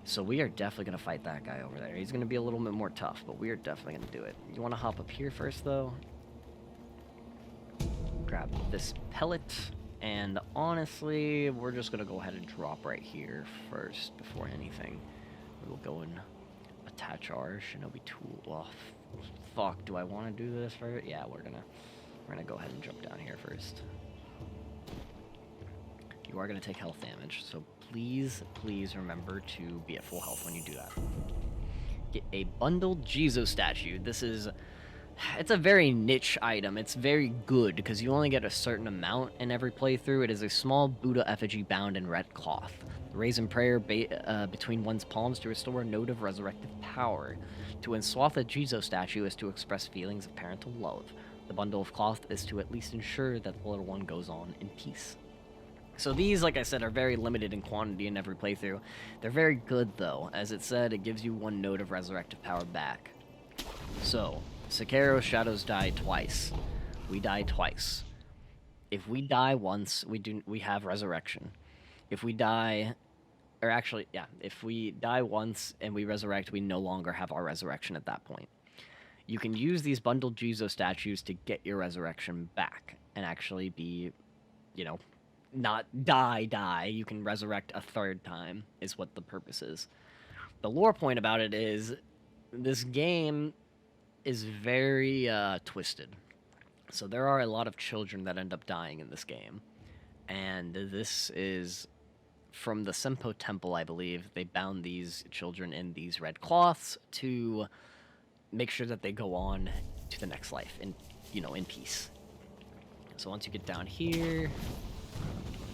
So we are definitely going to fight that guy over there. He's going to be a little bit more tough, but we are definitely going to do it. You want to hop up here first, though. Grab this pellet. And honestly, we're just going to go ahead and drop right here first before anything. We'll go and attach our shinobi tool. Oh, fuck. Do I want to do this first? Yeah, we're gonna go ahead and jump down here first. You are going to take health damage, so please remember to be at full health when you do that. Get a bundled Jizo statue. It's a very niche item. It's very good because you only get a certain amount in every playthrough. It is a small Buddha effigy bound in red cloth. Raise in prayer between one's palms to restore a note of resurrective power. To enswath a Jizo statue is to express feelings of parental love. The bundle of cloth is to at least ensure that the little one goes on in peace. So these, like I said, are very limited in quantity in every playthrough. They're very good, though. As it said, it gives you one note of resurrective power back. So, Sekiro shadows die twice. We die twice. If we die once, we have resurrection. If we die... Or actually, yeah, if we die once and we resurrect, we no longer have our resurrection at that point. You can use these bundled Jizo statues to get your resurrection back and actually be, you know... not die. You can resurrect a third time, is what the purpose is. The lore point about it is, this game is very twisted. So there are a lot of children that end up dying in this game. And this is from the Senpo Temple, I believe. They bound these children in these red cloths to make sure that they go on to the next life in, in peace. So once you get down here,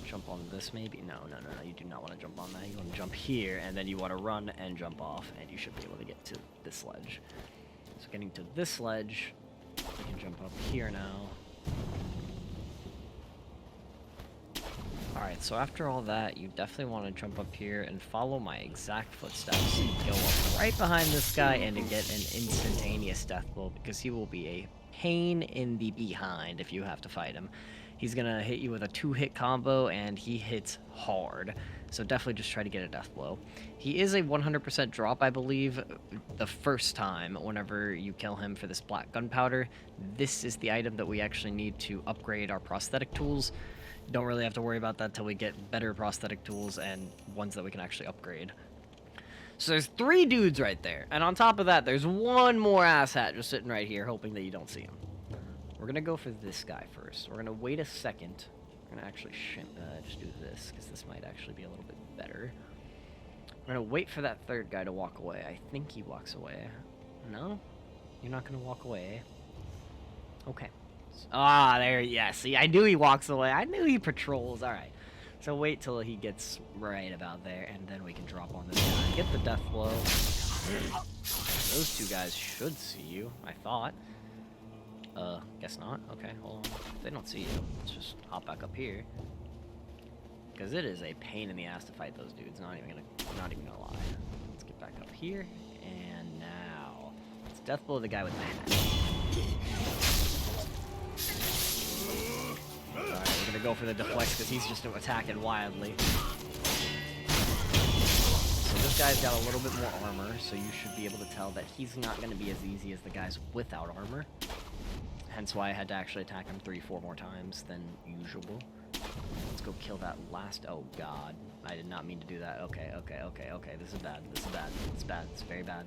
jump on this maybe. No, you do not want to jump on that. You want to jump here, and then you want to run and jump off, and you should be able to get to this ledge. So getting to this ledge, we can jump up here now. Alright, so after all that, you definitely want to jump up here and follow my exact footsteps. Go up right behind this guy and to get an instantaneous death blow, because he will be a pain in the behind if you have to fight him. He's gonna hit you with a 2-hit combo, and he hits hard. So definitely just try to get a death blow. He is a 100% drop, I believe, the first time whenever you kill him for this black gunpowder. This is the item that we actually need to upgrade our prosthetic tools. Don't really have to worry about that till we get better prosthetic tools and ones that we can actually upgrade. So there's 3 dudes right there. And on top of that, there's 1 more asshat just sitting right here, hoping that you don't see him. We're going to go for this guy first. We're going to wait a second. We're going to actually just do this, because this might actually be a little bit better. We're going to wait for that 3rd guy to walk away. I think he walks away. No? You're not going to walk away. Okay. Ah, there, yeah, see, I knew he walks away. I knew he patrols. All right. So wait till he gets right about there, and then we can drop on this guy. Get the death blow. Those 2 guys should see you, I thought. Guess not. Okay, hold on. If they don't see you, let's just hop back up here. Because it is a pain in the ass to fight those dudes. Not even gonna lie. Let's get back up here, and now let's death blow the guy with the hat. Alright, we're gonna go for the deflect because he's just attacking wildly. So this guy's got a little bit more armor, so you should be able to tell that he's not gonna be as easy as the guys without armor. Hence why I had to actually attack him 3-4 more times than usual. Let's go kill that last... Oh, God. I did not mean to do that. Okay. This is bad. It's bad. It's very bad.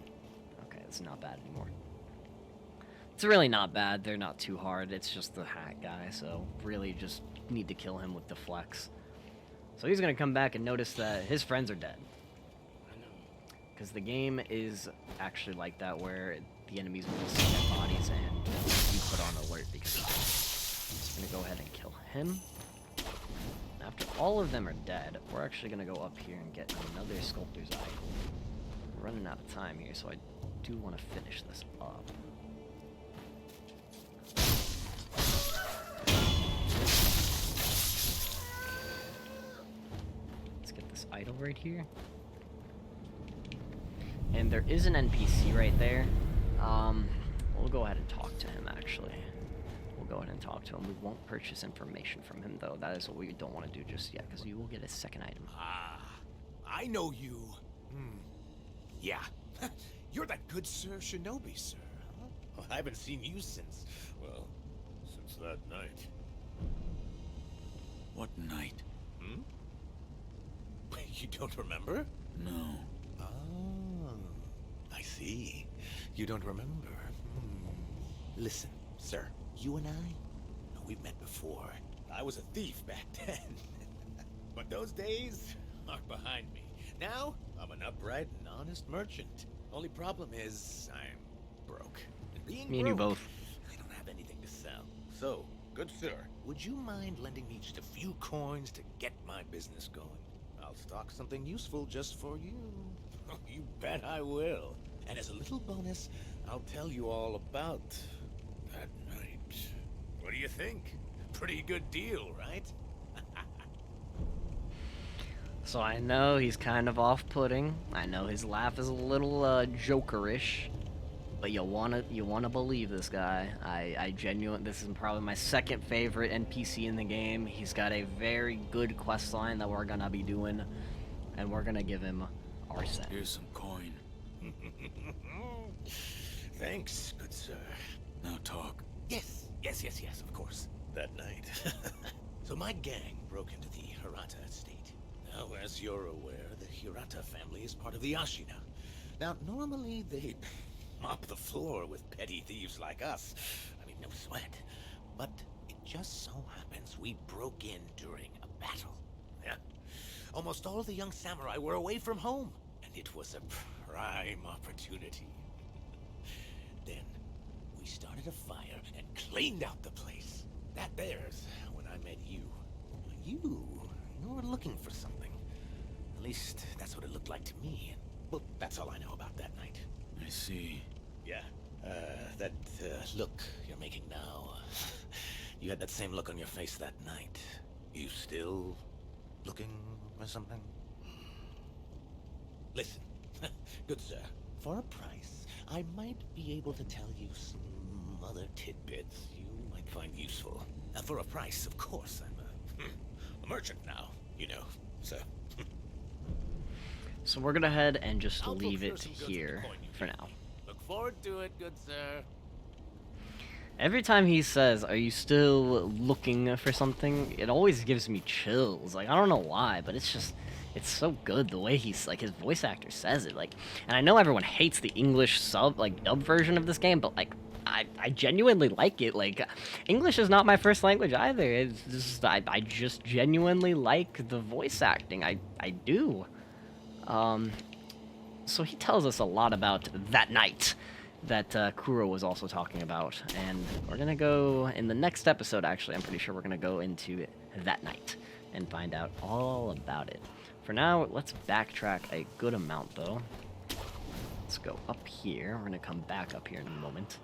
Okay, it's not bad anymore. It's really not bad. They're not too hard. It's just the hat guy, so really just need to kill him with the flex. So he's going to come back and notice that his friends are dead. Because the game is actually like that, where the enemies will just see dead bodies and be put on alert because of that. So I'm going to go ahead and kill him. And after all of them are dead, we're actually going to go up here and get another Sculptor's Eye. We're running out of time here, so I do want to finish this up. Let's get this idol right here. And there is an NPC right there. We'll go ahead and talk to him, actually. We'll go ahead and talk to him. We won't purchase information from him, though. That is what we don't want to do just yet, because you will get a second item. Ah, I know you. Yeah. You're that good Sir Shinobi, sir. Huh? Oh, I haven't seen you since, well, since that night. What night? You don't remember? No. Oh, I see. You don't remember. Listen, sir, you and I, we've met before. I was a thief back then. But those days are behind me. Now, I'm an upright and honest merchant. Only problem is, I'm broke. And being Me and you both. I don't have anything to sell. So, good sir, would you mind lending me just a few coins to get my business going? I'll stock something useful just for you. You bet I will. And as a little bonus, I'll tell you all about that night. What do you think? Pretty good deal, right? So I know he's kind of off-putting. I know his laugh is a little jokerish, but you wanna believe this guy. I genuinely, this is probably my 2nd favorite NPC in the game. He's got a very good quest line that we're gonna be doing, and we're gonna give him our cent. Here's some coin. Thanks, good sir. Now talk. Yes, of course. That night. So my gang broke into the Hirata estate. Now, as you're aware, the Hirata family is part of the Ashina. Now, normally mop the floor with petty thieves like us. I mean, no sweat. But it just so happens we broke in during a battle. Yeah. Almost all the young samurai were away from home, and it was a prime opportunity. Then, we started a fire and cleaned out the place. That there's when I met you. You were looking for something. At least, that's what it looked like to me. Well, that's all I know about that night. I see. Yeah, that look you're making now. You had that same look on your face that night. You still looking for something? Listen, good sir, for a price, I might be able to tell you some other tidbits you might find useful. For a price, of course. I'm a merchant now, you know, so... So we're gonna head and just leave it here for now. Look forward to it, good sir. Every time he says, "Are you still looking for something?" it always gives me chills. Like, I don't know why, but it's just, it's so good the way he's, like, his voice actor says it. Like, and I know everyone hates the English dub version of this game, but, like, I genuinely like it. Like, English is not my first language either. It's just, I just genuinely like the voice acting. I do. So he tells us a lot about that night that Kuro was also talking about, and we're gonna go in the next episode. Actually, I'm pretty sure we're gonna go into that night and find out all about it. For now, let's backtrack a good amount though. Let's go up here. We're gonna come back up here in a moment,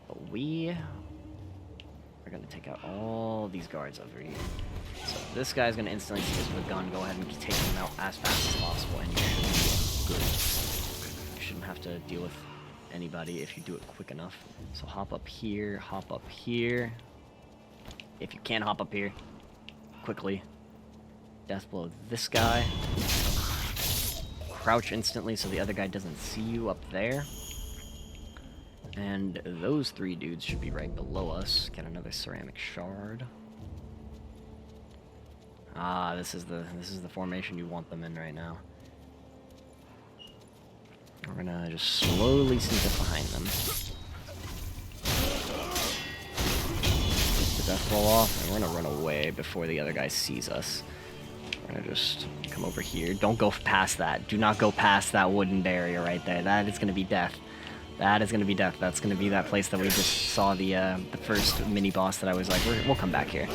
but we are gonna take out all these guards over here. So this guy's gonna instantly see us with a gun. Go ahead and take him out as fast as possible, and you should be good. You shouldn't have to deal with anybody if you do it quick enough. So hop up here, hop up here. If you can hop up here quickly. Death blow this guy. Crouch instantly so the other guy doesn't see you up there. And those three dudes should be right below us. Get another ceramic shard. Ah, this is the formation you want them in right now. We're gonna just slowly sneak up behind them. Get the death roll off, and we're gonna run away before the other guy sees us. We're gonna just come over here. Don't go past that. Do not go past that wooden barrier right there. That is gonna be death. That is gonna be death. That's gonna be that place that we just saw the first mini boss that I was like, we'll come back here.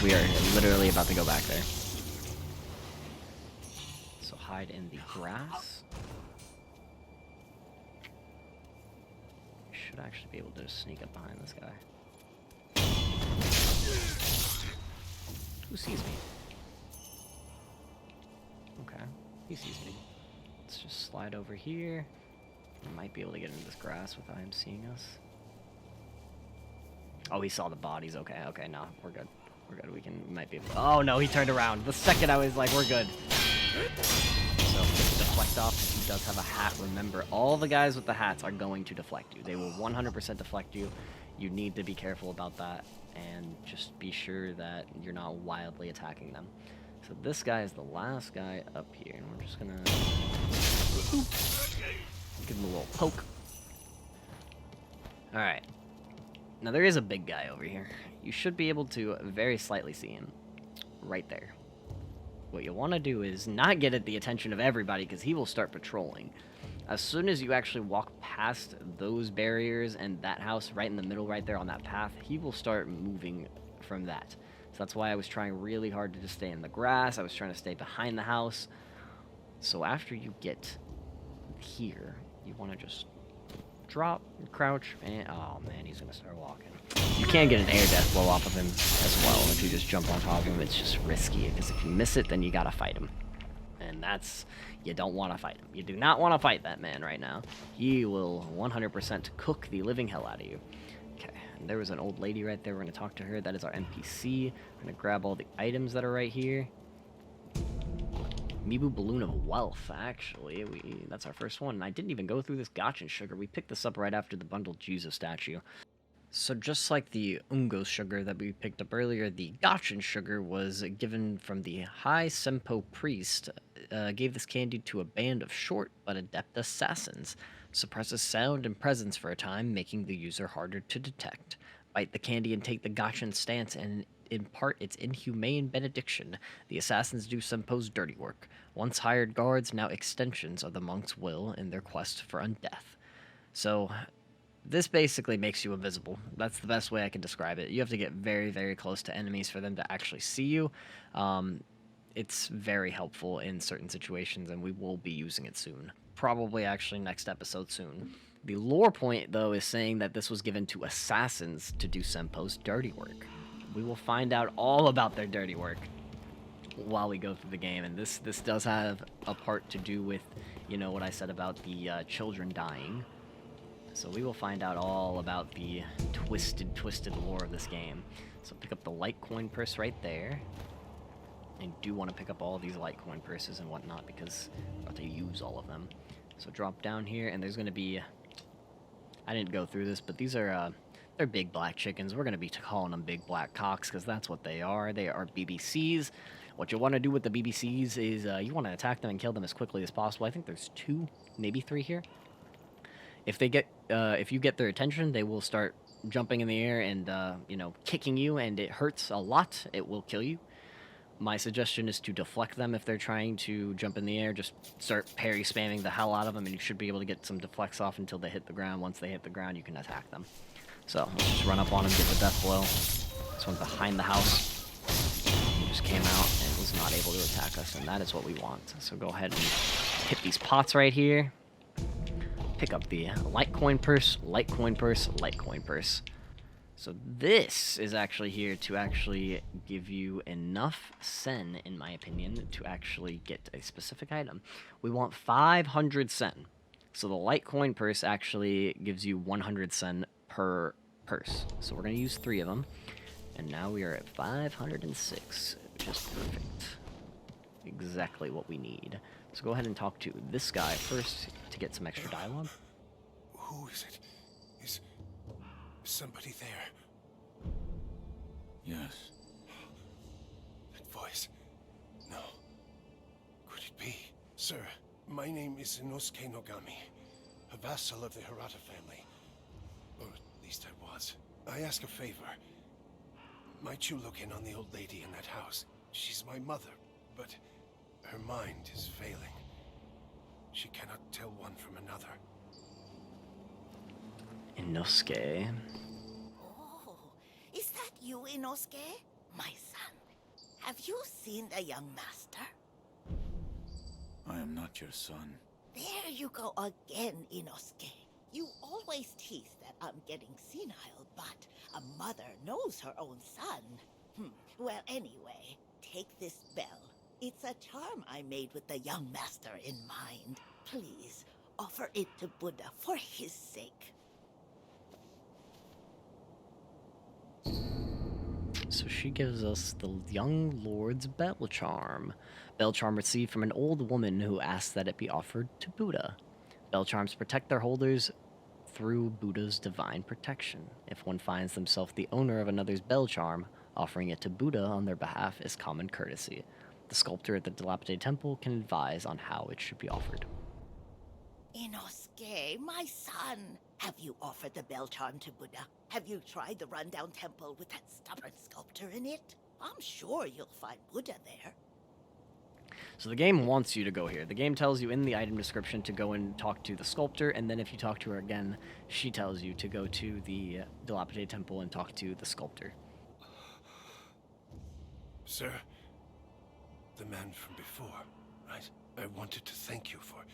We are literally about to go back there. So hide in the grass. Should actually be able to sneak up behind this guy. Who sees me? Okay, he sees me. Let's just slide over here. We might be able to get into this grass without him seeing us. Oh, he saw the bodies. Okay, okay, no, we're good. We're good. We might be able to... Oh no, he turned around. The second I was like, we're good. So deflect off. He does have a hat. Remember, all the guys with the hats are going to deflect you. They will 100% deflect you. You need to be careful about that, and just be sure that you're not wildly attacking them. So this guy is the last guy up here, and we're just gonna give him a little poke. All right. Now there is a big guy over here. You should be able to very slightly see him right there. What you want to do is not get at the attention of everybody, because he will start patrolling. As soon as you actually walk past those barriers and that house right in the middle right there on that path, he will start moving from that. So that's why I was trying really hard to just stay in the grass. I was trying to stay behind the house. So after you get here, you want to just drop, crouch, and oh man, he's gonna start walking. You can get an air death blow off of him as well. If you just jump on top of him, it's just risky, because if you miss it, then you gotta fight him. And that's, you don't want to fight him. You do not want to fight that man right now. He will 100% cook the living hell out of you. Okay, and there was an old lady right there. We're going to talk to her. That is our NPC. We're going to grab all the items that are right here. Mibu Balloon of Wealth, actually. That's our first one. And I didn't even go through this gotcha sugar. We picked this up right after the bundled Jizo statue. So just like the Ungo sugar that we picked up earlier, the Gachin sugar was given from the High Senpo priest, gave this candy to a band of short but adept assassins. Suppresses sound and presence for a time, making the user harder to detect. Bite the candy and take the Gachin stance and impart its inhumane benediction. The assassins do Senpo's dirty work. Once hired guards, now extensions of the monk's will in their quest for undeath. So this basically makes you invisible. That's the best way I can describe it. You have to get very, very close to enemies for them to actually see you. It's very helpful in certain situations, and we will be using it soon. Probably actually next episode soon. The lore point, though, is saying that this was given to assassins to do Senpo's dirty work. We will find out all about their dirty work while we go through the game, and this does have a part to do with, you know, what I said about the children dying. So we will find out all about the twisted lore of this game. So pick up the Litecoin purse right there. I do want to pick up all these Litecoin purses and whatnot because I'm about to use all of them. So drop down here, and there's going to be... I didn't go through this, but these are... they're big black chickens. We're going to be calling them big black cocks because that's what they are. They are BBCs. What you want to do with the BBCs is you want to attack them and kill them as quickly as possible. I think there's 2, maybe 3 here. If they get, if you get their attention, they will start jumping in the air and, you know, kicking you, and it hurts a lot. It will kill you. My suggestion is to deflect them if they're trying to jump in the air. Just start parry spamming the hell out of them, and you should be able to get some deflects off until they hit the ground. Once they hit the ground, you can attack them. So let's just run up on them, get the death blow. This one behind the house. He just came out and was not able to attack us, and that is what we want. So go ahead and hit these pots right here. Pick up the Litecoin purse, Litecoin purse, Litecoin purse. So this is actually here to actually give you enough sen, in my opinion, to actually get a specific item. We want 500 sen. So the Litecoin purse actually gives you 100 sen per purse. So we're going to use 3 of them. And now we are at 506, which is perfect. Exactly what we need. So go ahead and talk to this guy first to get some extra dialogue. Who is it? Is somebody there? Yes. That voice. No. Could it be? Sir, my name is Inosuke Nogami, a vassal of the Hirata family. Or at least I was. I ask a favor. Might you look in on the old lady in that house? She's my mother, but her mind is failing. She cannot tell one from another. Inosuke. Oh, is that you, Inosuke? My son. Have you seen the young master? I am not your son. There you go again, Inosuke. You always tease that I'm getting senile, but a mother knows her own son. Well, anyway, take this bell. It's a charm I made with the young master in mind. Please, offer it to Buddha for his sake. So she gives us the young lord's bell charm. Bell charm received from an old woman who asked that it be offered to Buddha. Bell charms protect their holders through Buddha's divine protection. If one finds themselves the owner of another's bell charm, offering it to Buddha on their behalf is common courtesy. The sculptor at the Dilapidated temple can advise on how it should be offered. Inosuke, my son, have you offered the bell charm to Buddha? Have you tried the rundown temple with that stubborn sculptor in it? I'm sure you'll find Buddha there. So the game wants you to go here. The game tells you in the item description to go and talk to the sculptor, and then if you talk to her again, she tells you to go to the Dilapidated temple and talk to the sculptor. Sir, the man from before, right? I wanted to thank you for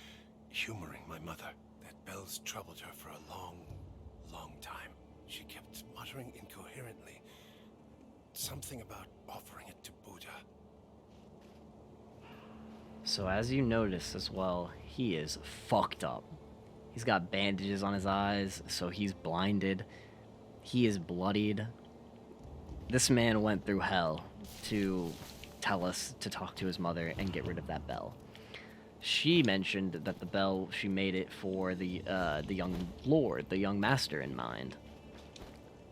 humoring my mother. That bell's troubled her for a long, long time. She kept muttering incoherently. Something about offering it to Buddha. So as you notice as well, he is fucked up. He's got bandages on his eyes, so he's blinded. He is bloodied. This man went through hell to tell us to talk to his mother and get rid of that bell. She mentioned that the bell, she made it for the young lord, the young master in mind.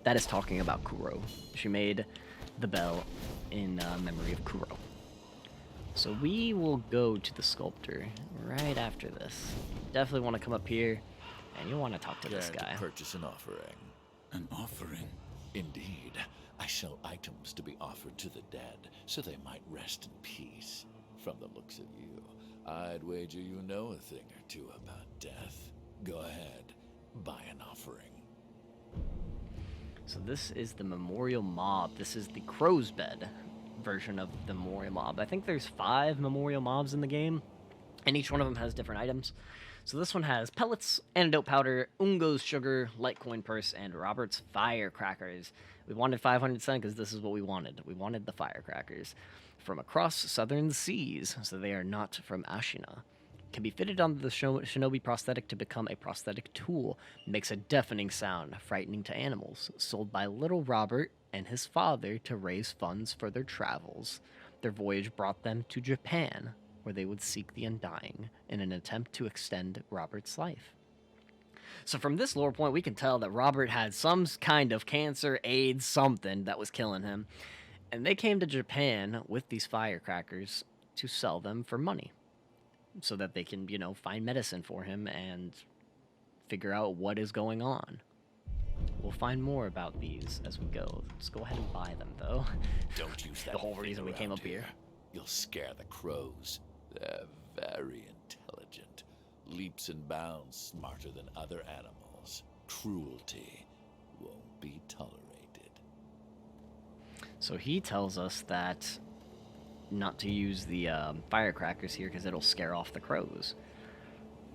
That is talking about Kuro. She made the bell in memory of Kuro. So we will go to the Sculptor right after this. Definitely want to come up here, and you'll want to talk to this guy. To purchase an offering. An offering? Indeed. I sell items to be offered to the dead, so they might rest in peace. From the looks of you, I'd wager you know a thing or two about death. Go ahead, buy an offering. So this is the Memorial Mob. This is the Crow's Bed version of the Memorial Mob. I think there's 5 Memorial Mobs in the game, and each one of them has different items. So this one has pellets, antidote powder, Ungo's sugar, Litecoin purse, and Robert's firecrackers. We wanted 500 cent because this is what we wanted. We wanted the firecrackers from across southern seas, so they are not from Ashina. Can be fitted on the Shinobi prosthetic to become a prosthetic tool. Makes a deafening sound, frightening to animals. Sold by little Robert and his father to raise funds for their travels. Their voyage brought them to Japan, where they would seek the Undying in an attempt to extend Robert's life. So from this lore point, we can tell that Robert had some kind of cancer, AIDS, something that was killing him. And they came to Japan with these firecrackers to sell them for money, so that they can, you know, find medicine for him and figure out what is going on. We'll find more about these as we go. Let's go ahead and buy them, though. Don't use that. The whole reason we came up here. You'll scare the crows. They're very intelligent. Leaps and bounds smarter than other animals. Cruelty won't be tolerated. So he tells us that not to use the firecrackers here because it'll scare off the crows.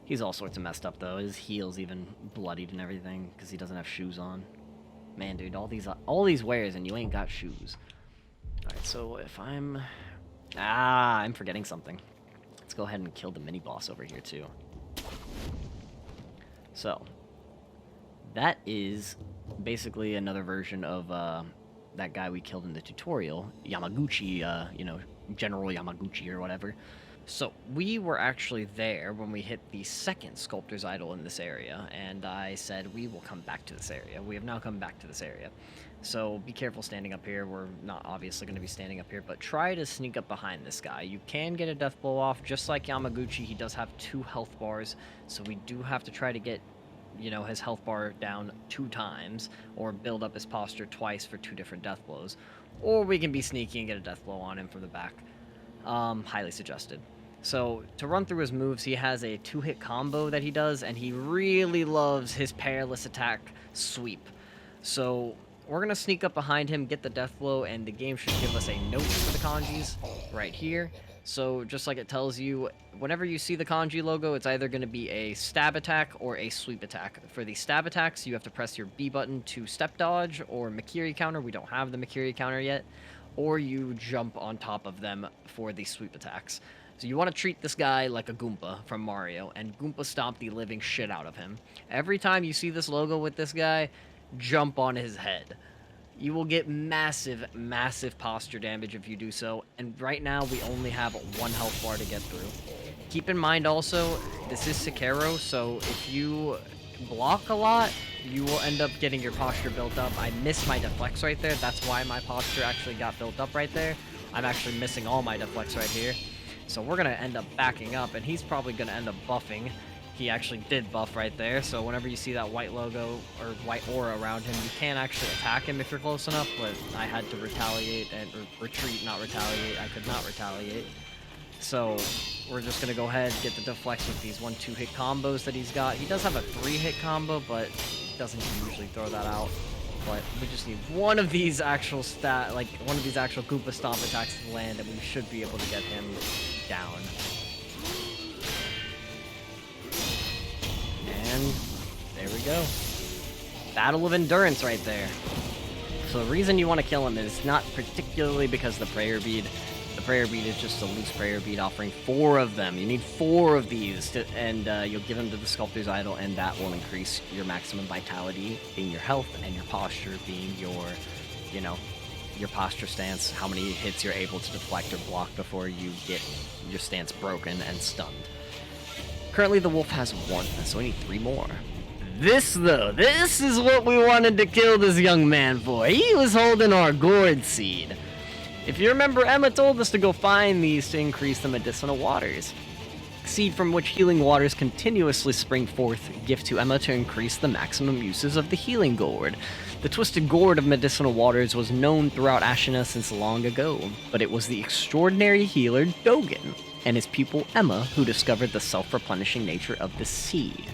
He's all sorts of messed up, though. His heel's even bloodied and everything because he doesn't have shoes on. Man, dude, all these wares and you ain't got shoes. Alright, so if I'm forgetting something. Let's go ahead and kill the mini-boss over here, too. So, that is basically another version of that guy we killed in the tutorial. Yamaguchi, you know, General Yamaguchi or whatever. So, we were actually there when we hit the second Sculptor's Idol in this area, and I said we will come back to this area. We have now come back to this area. So, be careful standing up here. We're not obviously going to be standing up here, but try to sneak up behind this guy. You can get a death blow off, just like Yamaguchi. He does have 2 health bars, so we do have to try to get, you know, his health bar down 2 times, or build up his posture twice for 2 different death blows. Or we can be sneaky and get a death blow on him from the back. Highly suggested. So, to run through his moves, he has a 2-hit combo that he does, and he really loves his perilous attack, Sweep. So, we're going to sneak up behind him, get the death blow, and the game should give us a note for the kanjis right here. So, just like it tells you, whenever you see the kanji logo, it's either going to be a stab attack or a sweep attack. For the stab attacks, you have to press your B button to step dodge or Makiri counter. We don't have the Makiri counter yet. Or you jump on top of them for the sweep attacks. So you want to treat this guy like a Goomba from Mario, and Goomba stomp the living shit out of him. Every time you see this logo with this guy, jump on his head. You will get massive, massive posture damage if you do so, and right now we only have 1 health bar to get through. Keep in mind also, this is Sekiro, so if you block a lot, you will end up getting your posture built up. I missed my deflex right there, that's why my posture actually got built up right there. I'm actually missing all my deflex right here. So we're going to end up backing up, and he's probably going to end up buffing. He actually did buff right there, so whenever you see that white logo or white aura around him, you can't actually attack him if you're close enough, but I had to retaliate and retreat, not retaliate. I could not retaliate. So we're just going to go ahead and get the deflex with these 1-2 hit combos that he's got. He does have a 3-hit combo, but doesn't usually throw that out. But we just need one of these actual one of these actual Goomba Stomp attacks to land, and we should be able to get him down. And there we go. Battle of Endurance right there. So the reason you want to kill him is not particularly because of the prayer bead. The prayer bead is just a loose prayer bead offering 4 of them. You need 4 of these, and you'll give them to the Sculptor's Idol, and that will increase your maximum vitality, being your health, and your posture being your, you know, your posture stance, how many hits you're able to deflect or block before you get your stance broken and stunned. Currently the wolf has 1, so we need 3 more. This, though, this is what we wanted to kill this young man for. He was holding our Gourd seed. If you remember, Emma told us to go find these to increase the medicinal waters. Seed from which healing waters continuously spring forth, gift to Emma to increase the maximum uses of the healing gourd. The twisted gourd of medicinal waters was known throughout Ashina since long ago, but it was the extraordinary healer Dogen and his pupil Emma who discovered the self-replenishing nature of the seed.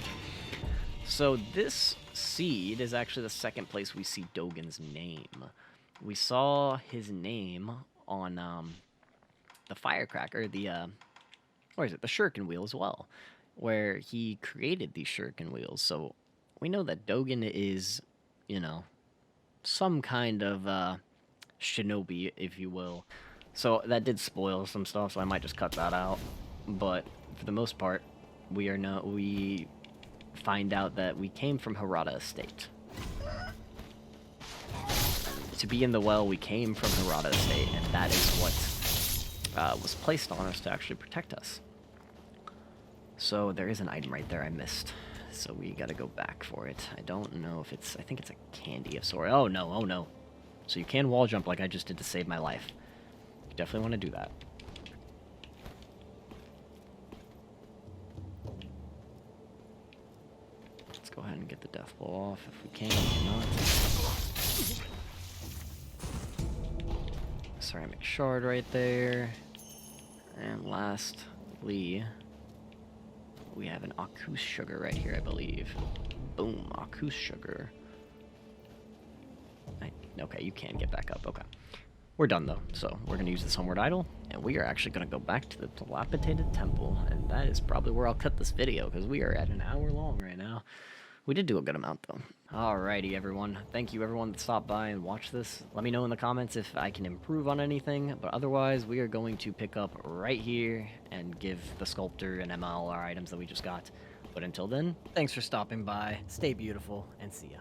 So this seed is actually the second place we see Dogen's name. We saw his name on the Firecracker, the Shuriken wheel as well, where he created these Shuriken wheels. So we know that Dogen is, you know, some kind of shinobi, if you will. So that did spoil some stuff, so I might just cut that out. But for the most part, we find out that we came from Kawarada Estate. To be in the well, we came from Kawarada Estate, and that is what was placed on us to actually protect us. So there is an item right there I missed. So we gotta go back for it. I don't know if it's... I think it's a candy of sort. Oh no, oh no. So you can wall jump like I just did to save my life. You definitely want to do that. Let's go ahead and get the death blow off if we can. If not. Ceramic shard right there. And lastly, we have an Akus sugar right here, I believe. Boom, Akus sugar. Okay, you can get back up. Okay. We're done, though. So we're going to use this homeward idol, and we are actually going to go back to the Dilapidated Temple, and that is probably where I'll cut this video, because we are at an hour long right now. We did do a good amount, though. Alrighty, everyone. Thank you, everyone that stopped by and watched this. Let me know in the comments if I can improve on anything, but otherwise, we are going to pick up right here and give the Sculptor and Emma all our items that we just got. But until then, thanks for stopping by, stay beautiful, and see ya.